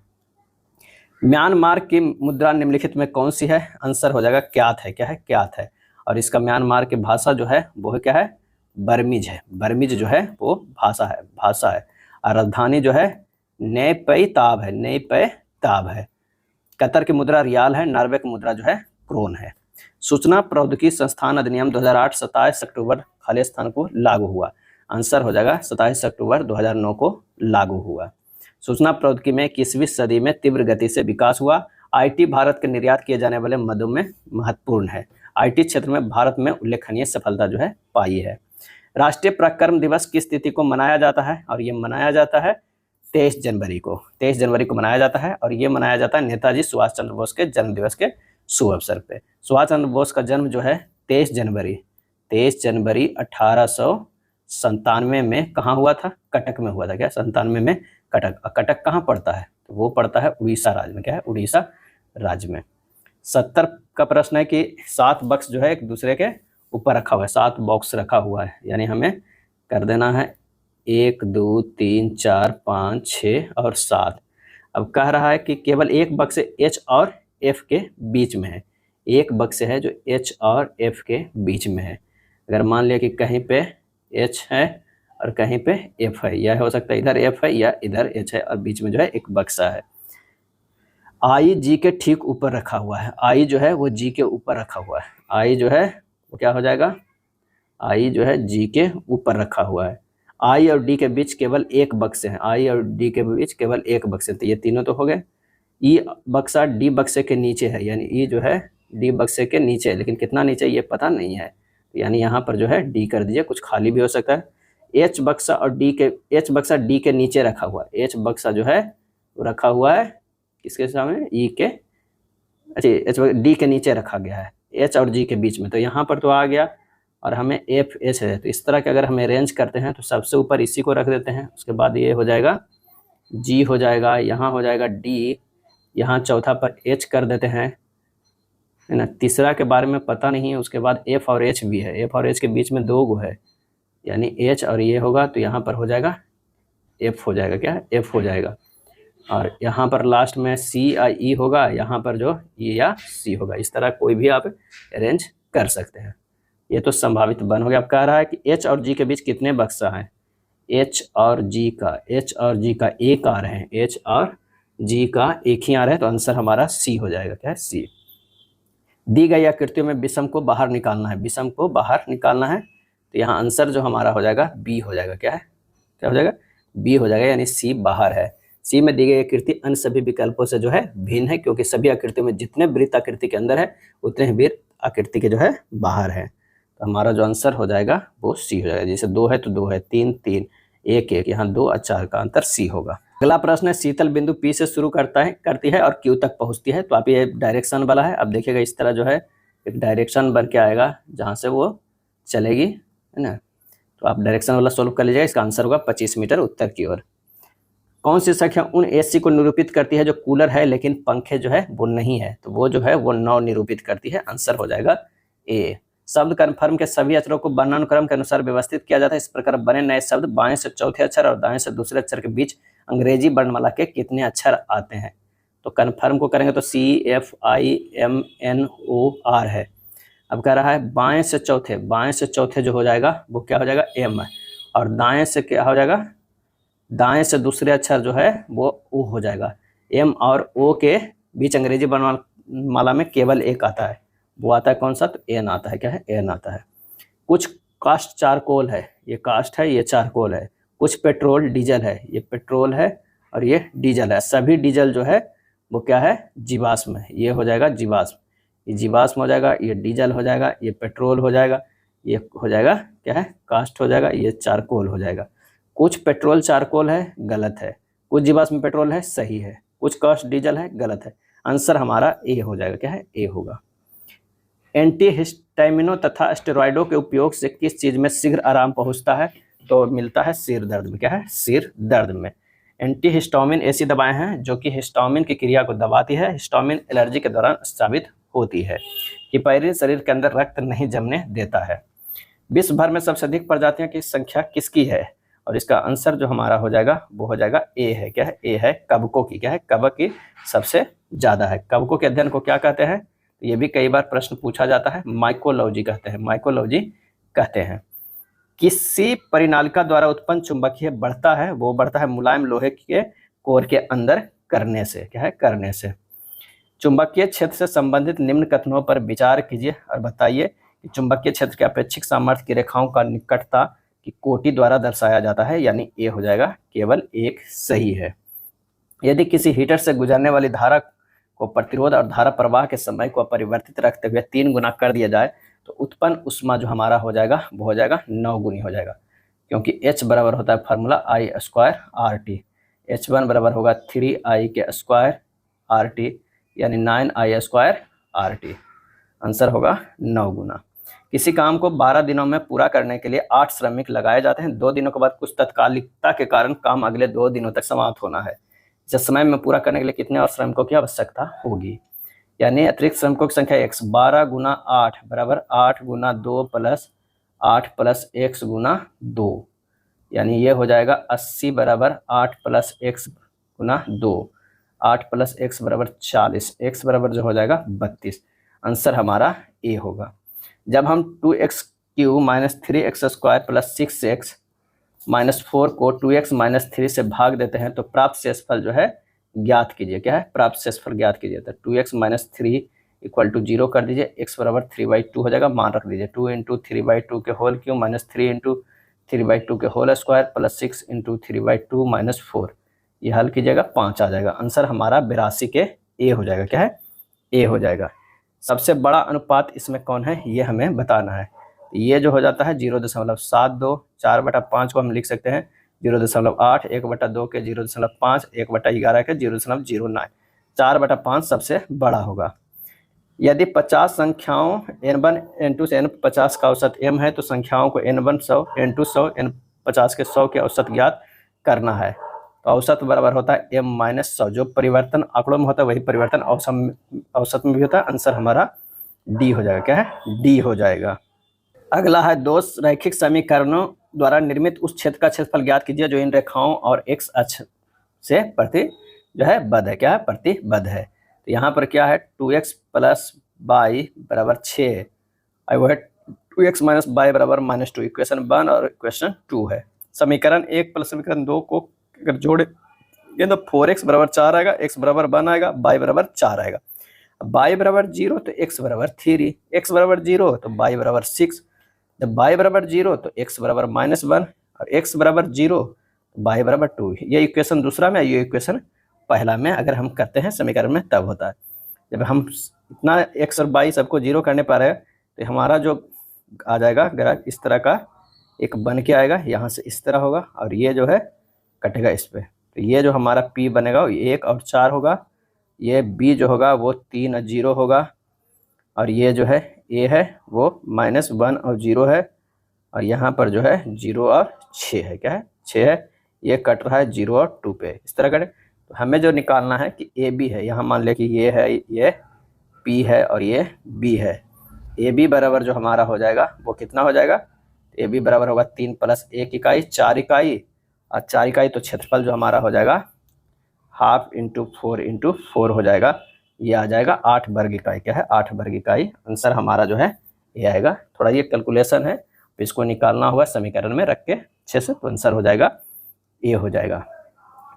म्यांमार की मुद्रा निम्नलिखित में कौन सी है? आंसर हो जाएगा क्यात है। क्या है? क्यात है। और इसका म्यांमार की भाषा जो है वो क्या है? बर्मीज है। बर्मीज जो है वो भाषा है। और राजधानी जो है नेपई ताब है। कतर की मुद्रा रियाल है। नॉर्वे की मुद्रा जो है क्रोन है। सूचना प्रौद्योगिकी संस्थान अधिनियम 2008 27 अक्टूबर खाली स्थान को लागू हुआ। आंसर हो जाएगा 27 अक्टूबर 2009 को लागू हुआ। सूचना प्रौद्योगिकी में 21वीं सदी में तीव्र गति से विकास हुआ। आईटी भारत के निर्यात किए जाने वाले मदों में महत्वपूर्ण है। आईटी क्षेत्र में भारत में उल्लेखनीय सफलता जो है पाई है। राष्ट्रीय पराक्रम दिवस किस तिथि को मनाया जाता है? और ये मनाया जाता है 23 जनवरी को मनाया जाता है, और ये मनाया जाता है नेताजी सुभाष चंद्र बोस के जन्म दिवस के शुभ अवसर पे। सुभाष चंद्र बोस का जन्म जो है 23 जनवरी 1897 में कहाँ हुआ था? कटक में हुआ था। क्या? 97 में कटक। कटक कहाँ पड़ता है? तो वो पड़ता है उड़ीसा राज्य में। क्या है? उड़ीसा राज्य में। 70 का प्रश्न है कि 7 बक्स जो है एक दूसरे के ऊपर रखा हुआ है, 7 बॉक्स रखा हुआ है, यानी हमें कर देना है 1 2 3 4 5 6 और 7। अब कह रहा है कि केवल एक बक्स H और F के बीच में है, एक बक्स है जो H और F के बीच में है। अगर मान लिया कि कहीं पे H है और कहीं पे F है, यह हो सकता है इधर F है या इधर H है, और बीच में जो है एक बक्सा है। I G के ठीक ऊपर रखा हुआ है, I जो है वो G के ऊपर रखा हुआ है, I जो है वो क्या हो जाएगा? I जो है G के ऊपर रखा हुआ है। I और D के बीच केवल एक बक्से हैं, I और D के बीच केवल एक बक्से, तो ये तीनों तो हो गए। E बक्सा D बक्से के नीचे है, यानी E जो है D बक्से के नीचे है, लेकिन कितना नीचे ये पता नहीं है, यानी यहाँ पर जो है D कर दीजिए, कुछ खाली भी हो सकता है। H बक्सा और H बक्सा D के नीचे रखा हुआ है, H बक्सा जो है वो रखा हुआ है किसके सामने? E के, अच्छा D के नीचे रखा गया है, H और G के बीच में, तो यहाँ पर तो आ गया, और हमें F H है, तो इस तरह के अगर हम अरेंज करते हैं तो सबसे ऊपर इसी को रख देते हैं, उसके बाद ये हो जाएगा G हो जाएगा, यहाँ हो जाएगा D, यहाँ चौथा पर H कर देते हैं, है ना। तीसरा के बारे में पता नहीं है, उसके बाद F और H भी है, F और H के बीच में 2 गो है, यानी H और ये होगा, तो यहाँ पर हो जाएगा F हो जाएगा। क्या? F हो जाएगा। और यहाँ पर लास्ट में C या E होगा, यहाँ पर जो E या C होगा, इस तरह कोई भी आप अरेंज कर सकते हैं। ये तो संभावित बन हो गया। अब कह रहा है कि H और G के बीच कितने बक्सा हैं? H और G का एक आ रहे हैं, H और G का एक ही आ रहा है, तो आंसर हमारा C हो जाएगा। क्या है? C। दी गई आकृतियों में विषम को बाहर निकालना है, विषम को बाहर निकालना है, तो यहाँ आंसर जो हमारा हो जाएगा B हो जाएगा। क्या है? क्या हो जाएगा? B हो जाएगा, यानी C बाहर है। C में दी गई आकृति अन्य सभी विकल्पों से जो है भिन्न है, क्योंकि सभी आकृतियों में जितने वृत्त आकृति के अंदर है उतने ही वृत्त आकृति के जो है बाहर है, तो हमारा जो आंसर हो जाएगा वो C हो जाएगा। जैसे 2 है तो 2 है, 3 3, 1 1, यहाँ 2 और 4 का अंतर C होगा। अगला प्रश्न है, शीतल बिंदु P से शुरू करती है और Q तक पहुंचती है, तो आप ये डायरेक्शन वाला है। अब देखिएगा इस तरह जो है एक डायरेक्शन बन के आएगा जहाँ से वो चलेगी, है ना। तो आप डायरेक्शन वाला सोल्व कर लीजिएगा, इसका आंसर होगा 25 मीटर उत्तर की ओर। कौन सी संख्या उन AC को निरूपित करती है जो कूलर है लेकिन पंखे जो है वो नहीं है? तो वो जो है वो 9 निरूपित करती है, आंसर हो जाएगा A। शब्द कन्फर्म के सभी अक्षरों को वर्णानुक्रम के अनुसार व्यवस्थित किया जाता है, इस प्रकार बने नए शब्द बाएं से चौथे अक्षर और दाएं से दूसरे अक्षर के बीच अंग्रेजी वर्णमाला के कितने अक्षर आते हैं? तो कन्फर्म को करेंगे तो CFIMNOR है। अब कह रहा है बाएं से चौथे जो हो जाएगा वो क्या हो जाएगा? M है, और दाएं से क्या हो जाएगा? दाएं से दूसरे अक्षर जो है वो O हो जाएगा। M और O के बीच अंग्रेजी वर्णमाला में केवल एक आता है, वो आता है कौन सा? तो N आता है। क्या है? N आता है। कुछ कास्ट चारकोल है, ये कास्ट है, ये चारकोल है। कुछ पेट्रोल डीजल है, ये पेट्रोल है और ये डीजल है। सभी डीजल जो है वो क्या है? जीवाश्म है, ये हो जाएगा जीवाश्म, ये जीवाश्म हो जाएगा, ये डीजल हो जाएगा, ये पेट्रोल हो जाएगा, ये हो जाएगा क्या है? कास्ट हो जाएगा, ये चारकोल हो जाएगा। कुछ पेट्रोल चारकोल है, गलत है। कुछ जीवाश्म पेट्रोल है, सही है। कुछ कास्ट डीजल है, गलत है। आंसर हमारा ए हो जाएगा। क्या है? ए होगा। एंटीहिस्टामिनों तथा स्टेरॉइडों के उपयोग से किस चीज में शीघ्र आराम पहुंचता है? तो मिलता है सिर दर्द में। क्या है? सिर दर्द में। एंटीहिस्टामिन ऐसी दवाएं हैं जो कि हिस्टामिन की क्रिया को दबाती है। हिस्टामिन एलर्जी के दौरान साबित होती है। हिपैरिन शरीर के अंदर रक्त नहीं जमने देता है। विश्व भर में सबसे अधिक प्रजातियों की संख्या किसकी है? और इसका आंसर जो हमारा हो जाएगा वो हो जाएगा ए है। क्या है? ए है कवकों की। क्या है? कवक की सबसे ज्यादा है। कवकों के अध्ययन को क्या कहते हैं? ये भी कई बार प्रश्न पूछा जाता है, माइकोलॉजी कहते हैं। माइकोलॉजी कहते हैं। किसी परिनालिका द्वारा उत्पन्न चुंबकीय बढ़ता है, वो बढ़ता है मुलायम लोहे के कोर के अंदर करने से। क्या है? करने से। चुंबकीय क्षेत्र से संबंधित निम्न कथनों पर विचार कीजिए और बताइए कि चुंबकीय क्षेत्र के अपेक्षिक सामर्थ्य की रेखाओं का निकटता की कोटि द्वारा दर्शाया जाता है, यानी ए हो जाएगा। केवल एक सही है। यदि किसी हीटर से गुजरने वाली धारा को प्रतिरोध और धारा प्रवाह के समय को अपरिवर्तित रखते हुए 3 गुना कर दिया जाए तो उत्पन्न उष्मा जो हमारा हो जाएगा वो हो जाएगा 9 गुनी हो जाएगा, क्योंकि H बराबर होता है फार्मूला I² RT। H1 बराबर होगा 3i के स्क्वायर RT यानी 9i स्क्वायर RT। आंसर होगा 9 गुना। किसी काम को 12 दिनों में पूरा करने के लिए 8 श्रमिक लगाए जाते हैं। 2 दिनों के बाद कुछ तत्कालिकता के कारण काम अगले 2 दिनों तक समाप्त होना है। इसे समय में पूरा करने के लिए कितने और श्रमिकों की आवश्यकता होगी? यानी अतिरिक्त श्रमिकों की संख्या x 12 गुना 8 बराबर 8 गुना 2 प्लस 8 प्लस x गुना 2, यानी ये हो जाएगा 80 बराबर 8 प्लस x गुना 2, 8 प्लस x बराबर 40, x बराबर जो हो जाएगा 32। आंसर हमारा ए होगा। जब हम 2x cube minus 3x square plus 6x minus 4 को 2x माइनस 3 से भाग देते हैं तो प्राप्त शेषफल जो है ज्ञात कीजिए। क्या है? प्राप्त शेषफल ज्ञात कीजिए। तो 2x माइनस 3 इक्वल टू 0 कर दीजिए, x बराबर 3/2 हो जाएगा, मान रख दीजिए 2 इंटू 3/2 के होल क्यूब माइनस 3 इंटू 3/2 के whole square plus 6 into 3/2 minus 4, ये हल कीजिएगा 5 आ जाएगा। आंसर हमारा 82 के ए हो जाएगा। क्या है? ए हो जाएगा। सबसे बड़ा अनुपात इसमें कौन है ये हमें बताना है। ये जो हो जाता है 0.72, 4/5 को हम लिख सकते हैं 0.8, 1/2 के 0.5, 1/11 के 0.09, 4/5 सबसे बड़ा होगा। यदि 50 संख्याओं n1 n2 से n 50 का औसत m है तो संख्याओं को n1 100 n2 100 n 50 के 100 के औसत ज्ञात करना है। तो औसत बराबर होता है m माइनस 100। जो परिवर्तन आंकड़ों में होता है वही परिवर्तन औसत में भी होता है। आंसर हमारा डी हो जाएगा। क्या है? डी हो जाएगा। अगला है दो रैखिक समीकरणों द्वारा निर्मित उस क्षेत्र का क्षेत्रफल ज्ञात कीजिए जो इन रेखाओं और x अक्ष से प्रति जो है बद्ध है। क्या है? प्रतिबद्ध है। तो यहाँ पर क्या है 2x प्लस बाई बराबर 6 और वो है 2x माइनस बाई बराबर -2। इक्वेशन 1 और इक्वेशन 2 है। समीकरण 1 प्लस समीकरण 2 को अगर जोड़े ये तो 4x बराबर 4 आएगा, x बराबर 1 आएगा, बाई बराबर 4 आएगा। बाई बराबर 0 तो x बराबर 3, x बराबर 0 तो बाई बराबर 6, जब बाई बराबर 0 तो x बराबर -1 और x बराबर 0 बाई बराबर 2। ये इक्वेशन दूसरा में, ये इक्वेशन पहला में अगर हम करते हैं समीकरण में तब होता है। जब हम इतना x और बाई सबको 0 करने पा रहे हैं तो हमारा जो आ जाएगा ग्राफ इस तरह का एक बन के आएगा, यहाँ से इस तरह होगा और ये जो है कटेगा इस पर। तो ये जो हमारा p बनेगा वो 1 और 4 होगा, ये b जो होगा वो 3 और 0 होगा और ये जो है a है वो -1 और 0 है और यहाँ पर जो है 0 और 6 है। क्या है? 6 है। ये कट रहा है 0 और 2 पे, इस तरह कटे। तो हमें जो निकालना है कि ए बी है, यहाँ मान ले कि ये है, ये p है और ये b है। ए बी बराबर जो हमारा हो जाएगा वो कितना हो जाएगा? ए बी बराबर होगा 3 प्लस 1 इकाई 4 इकाई और 4 इकाई, तो क्षेत्रफल जो हमारा हो जाएगा हाफ इंटू 4 हो जाएगा। ये आ जाएगा 8 वर्ग इकाई। क्या है? 8 वर्ग इकाई। आंसर हमारा जो है ये आएगा। थोड़ा ये कैलकुलेशन है तो इसको निकालना होगा समीकरण में रख के अच्छे से, तो आंसर हो जाएगा ए हो जाएगा।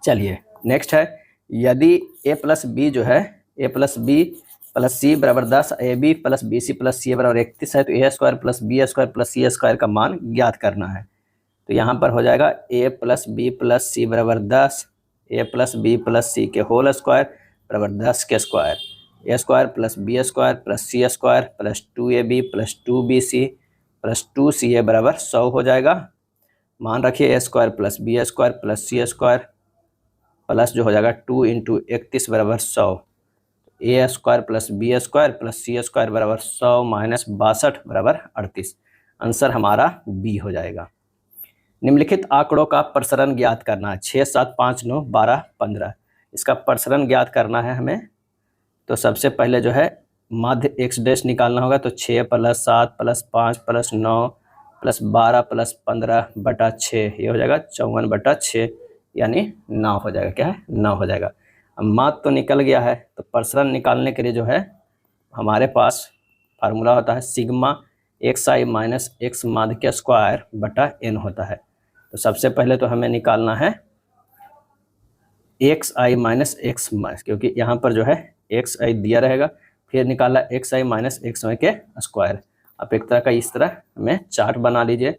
चलिए नेक्स्ट है, यदि a प्लस बी जो है a plus B plus C बराबर 10, A B plus B C plus C बराबर 31 है तो A square plus B square plus C square का मान ज्ञात करना है। तो यहाँ पर हो जाएगा a plus B plus C बराबर 10, A plus B plus C के होल स्क्वायर बराबर 10 के square, A square plus B square plus C square plus 2ab plus 2bc plus 2ca बराबर 100 हो जाएगा। मान रखिए A square plus B square plus C square plus जो हो जाएगा 2 इंटू 31 बराबर 100, A square plus B square plus C square बराबर 100 माइनस 62 बराबर 38। आंसर हमारा बी हो जाएगा। निम्नलिखित आंकड़ों का प्रसरण ज्ञात करना है। 6, 7, 5, 9, 12, 15। इसका प्रसरण ज्ञात करना है हमें। तो सबसे पहले जो है मध्य x डैश निकालना होगा। तो 6 plus 7 plus 5 plus 9 plus 12 plus 15/6, ये हो जाएगा 54/6 यानी 9 हो जाएगा। क्या है? 9 हो जाएगा। अब माध्य तो निकल गया है, तो प्रसरण निकालने के लिए जो है हमारे पास फार्मूला होता है सिग्मा xi माइनस x माध्य के स्क्वायर बटा n होता है। तो सबसे पहले तो हमें निकालना है xi माइनस x, क्योंकि यहाँ पर जो है xi दिया रहेगा, फिर निकाला xi माइनस xi के स्क्वायर। आप एक तरह का इस तरह हमें चार्ट बना लीजिए।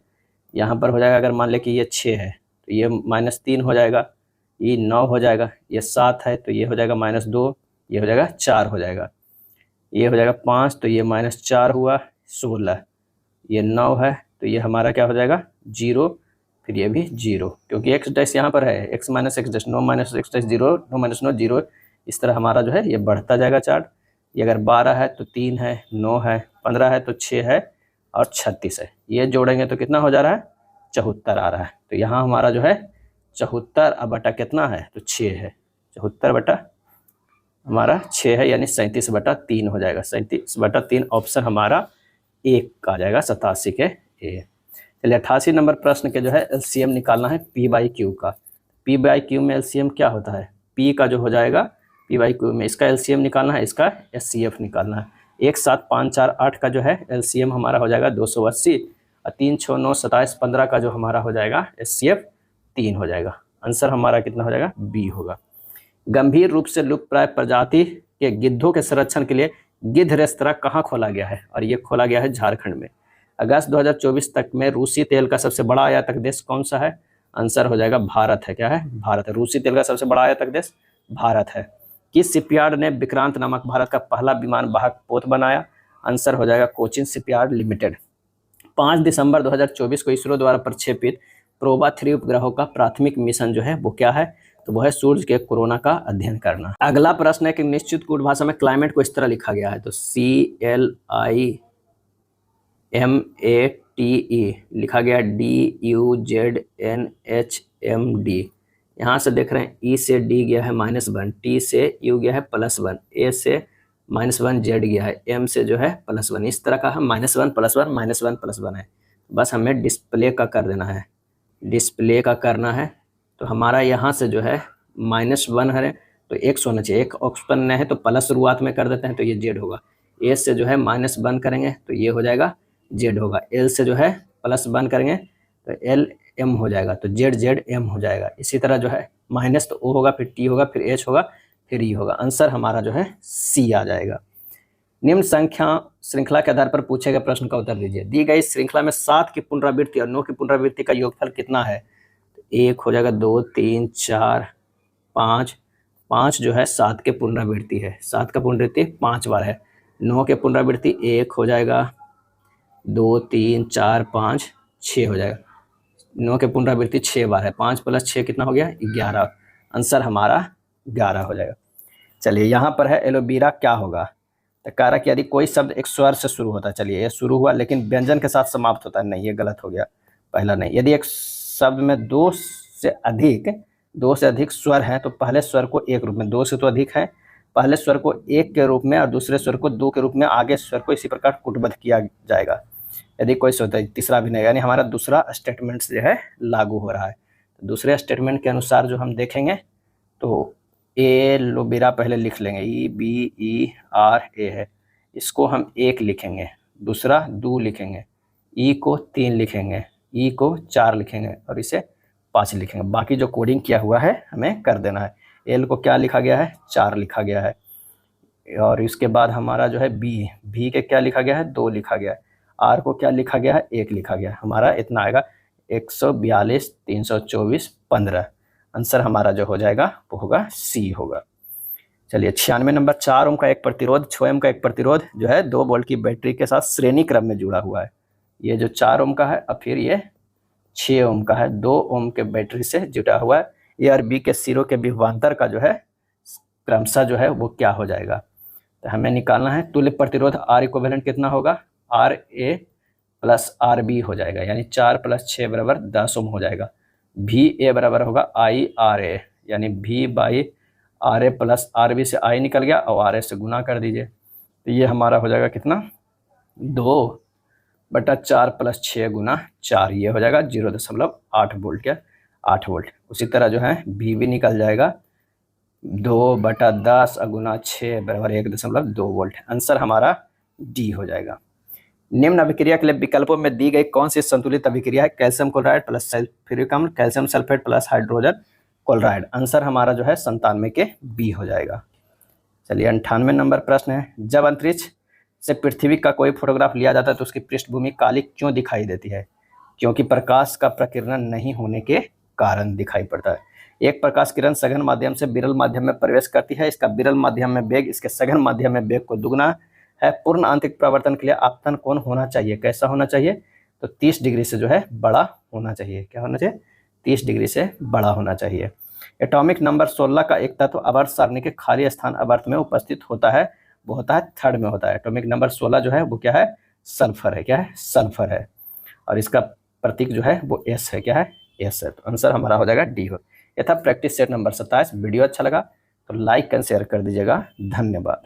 यहाँ पर हो जाएगा, अगर मान ले कि ये 6 है तो ये -3 हो जाएगा, ये 9 हो जाएगा, ये 7 है तो ये हो जाएगा -2, ये हो जाएगा 4 हो जाएगा, ये हो जाएगा 5 तो ये -4 हुआ 16, ये 9 है तो ये हमारा क्या हो जाएगा 0, फिर ये भी 0, क्योंकि x डैश यहाँ पर है, x minus x dash, 9 minus x dash 0, 9 minus 9 0। इस तरह हमारा जो है ये बढ़ता जाएगा चार्ट। ये अगर 12 है तो 3 है, 9 है, 15 है तो 6 है और 36 है। ये जोड़ेंगे तो कितना हो जा रहा है, 74 आ रहा है। तो यहाँ हमारा जो है 74 बटा कितना है, तो 6 है। 74 बटा हमारा 6 है, यानी 37/3 हो जाएगा। 37/3 ऑप्शन हमारा एक आ जाएगा 87 के ए। चलिए 88 नंबर प्रश्न के जो है एलसीएम निकालना है p/q का। p/q में एलसीएम क्या होता है, p का जो हो जाएगा p/q में इसका एलसीएम निकालना है, इसका एचसीएफ निकालना है। 1 7 5 4 8 का जो है एलसीएम हमारा हो जाएगा 280 और 3 6 9 27 15 का जो हमारा हो जाएगा एचसीएफ 3 हो जाएगा। आंसर हमारा कितना हो जाएगा, बी होगा। गंभीर रूप से लुप्तप्राय प्रजाति के गिद्धों के संरक्षण के लिए गिद्ध रेस्तरां कहाँ खोला गया है, और ये खोला गया है झारखंड में। अगस्त 2024 तक में रूसी तेल का सबसे बड़ा आयातक देश कौन सा है, आंसर हो जाएगा भारत है। क्या है, भारत है। रूसी तेल का सबसे बड़ा आयातक देश भारत है। किस शिपयार्ड ने विक्रांत नामक भारत का पहला विमान वाहक पोत बनाया, आंसर हो जाएगा कोचिन शिपयार्ड लिमिटेड। 5 दिसंबर 2024 को इसरो द्वारा प्रक्षेपित प्रोबा 3 उपग्रहों का प्राथमिक मिशन जो है वो क्या है, तो वो है सूर्य के कोरोना का अध्ययन करना। अगला प्रश्न है कि निश्चित कूट भाषा में क्लाइमेट को इस तरह लिखा गया है, तो CLIMATE लिखा गया DUZNHMD। यहाँ से देख रहे हैं E से D गया है -1, T से U गया है +1, A से -1, Z गया है, M से जो है +1। इस तरह का है -1 +1 -1 +1 है। बस हमें डिस्प्ले का कर देना है, डिस्प्ले का करना है। तो हमारा यहाँ से जो है -1 है तो x होना चाहिए, एक ऑप्शन नहीं है तो प्लस शुरुआत में कर देते हैं, तो ये z होगा। a से जो है -1 करेंगे तो ये हो जाएगा z होगा। l से जो है +1 करेंगे तो l m हो जाएगा, तो z z m हो जाएगा। इसी तरह जो है माइनस तो o होगा, फिर t होगा, फिर h होगा, फिर e होगा। आंसर हमारा जो है c आ जाएगा। निम्न संख्या श्रृंखला के आधार पर पूछे गए प्रश्न का उत्तर दीजिए। दी गई श्रृंखला में 7 की पुनरावृत्ति और 9 की पुनरावृत्ति का योगफल कितना है, 1 हो जाएगा, 2 3 4 5, 5 जो है 7 के पुनरावृत्ति है, 7 का पुनरावृत्ति 5 बार है। 9 के पुनरावृत्ति 1 हो जाएगा, 2 3 4 5 6 हो जाएगा। 9 के पुनरावृत्ति 6 बार है, 5 + 6 कितना हो गया, 11। आंसर हमारा 11 हो जाएगा। चलिए यहाँ पर है एलोवेरा क्या होगा, तो कह रहा कि यदि कोई शब्द एक स्वर से शुरू होता है, चलिए ये शुरू हुआ लेकिन व्यंजन के साथ समाप्त होता है, नहीं ये गलत हो गया, पहला नहीं। यदि एक शब्द में दो से अधिक स्वर हैं तो पहले स्वर को एक रूप में, 2 से तो अधिक है, पहले स्वर को 1 के रूप में और दूसरे स्वर को 2 के रूप में, आगे स्वर को इसी प्रकार कूटबद्ध किया जाएगा। यदि कोई होता है, तीसरा भी नहीं, यानी हमारा दूसरा स्टेटमेंट जो है लागू हो रहा है। तो दूसरे स्टेटमेंट के अनुसार जो हम देखेंगे तो एलोवेरा पहले लिख लेंगे, EBERA है, इसको हम 1 लिखेंगे, दूसरा 2 लिखेंगे, E को 3 लिखेंगे, E को 4 लिखेंगे और इसे 5 लिखेंगे। बाकी जो कोडिंग किया हुआ है हमें कर देना है। L को क्या लिखा गया है, 4 लिखा गया है, और इसके बाद हमारा जो है B के क्या लिखा गया है, 2 लिखा गया है, R को क्या लिखा गया है, 1 लिखा गया है। हमारा इतना आएगा 142 324 15। आंसर हमारा जो हो जाएगा वो होगा C होगा। चलिए 96 नंबर, 4 ओम का एक प्रतिरोध, 6 ओम का एक प्रतिरोध जो है 2 वोल्ट की बैटरी के साथ श्रेणी क्रम में जुड़ा हुआ है। ये जो 4 ओम का है और फिर ये 6 ओम का है, 2 ओम के बैटरी से जुड़ा हुआ है। ए और बी के सिरों के विभवांतर का जो है क्रमशः जो है वो क्या हो जाएगा, तो हमें निकालना है तुल्य प्रतिरोध। R इक्विवेलेंट कितना होगा, RA + RB हो जाएगा, यानी 4 + 6 = 10 ओम हो जाएगा। VA बराबर होगा IRA, यानी V/RA + RB से I निकल गया और RA से गुना कर दीजिए, तो ये हमारा हो जाएगा कितना, 2/4 + 6 × 4, ये हो जाएगा 0.8 वोल्ट या 8 वोल्ट। उसी तरह जो है V भी निकल जाएगा, 2/10 × 6 = 1.2 वोल्ट। आंसर हमारा D हो जाएगा। निम्न अभिक्रिया के लिए विकल्पों में दी गई कौन सी संतुलित अभिक्रिया है, कैल्शियम क्लोराइड + सल्फ्यूरिक अम्ल, calcium sulphate + hydrogen chloride. Answer हमारा जो है 97 के B हो जाएगा। चलिए 98 नंबर प्रश्न है, जब अंतरिक्ष से पृथ्वी का कोई फोटोग्राफ लिया जाता है तो उसकी पृष्ठभूमि काली क्यों दिखाई देती है, क्योंकि प्रकाश का प्रकीर्णन नहीं होने के कारण दिखाई पड़ता है। एक प्रकाश किरण सघन माध्यम से विरल माध्यम में प्रवेश करती है, इसका विरल माध्यम में वेग इसके सघन माध्यम में वेग को दुगना है। पूर्ण आंतरिक परावर्तन के लिए आपतन कोण होना चाहिए, कैसा होना चाहिए, तो 30 डिग्री से जो है बड़ा होना चाहिए। क्या होना चाहिए? 30 डिग्री से बड़ा होना चाहिए। एटॉमिक नंबर 16 का एक तत्व आवर्त सारणी के खाली स्थान आवर्त में उपस्थित होता है, वो होता है थर्ड में होता है। एटॉमिक नंबर 16 जो है वो क्या है? सल्फर है। क्या है? सल्फर है। और इसका प्रतीक जो है वो एस है। क्या है? एस है। तो आंसर हमारा हो जाएगा डी। ये था प्रैक्टिस सेट नंबर 27। वीडियो अच्छा लगा तो लाइक एंड शेयर कर दीजिएगा। धन्यवाद।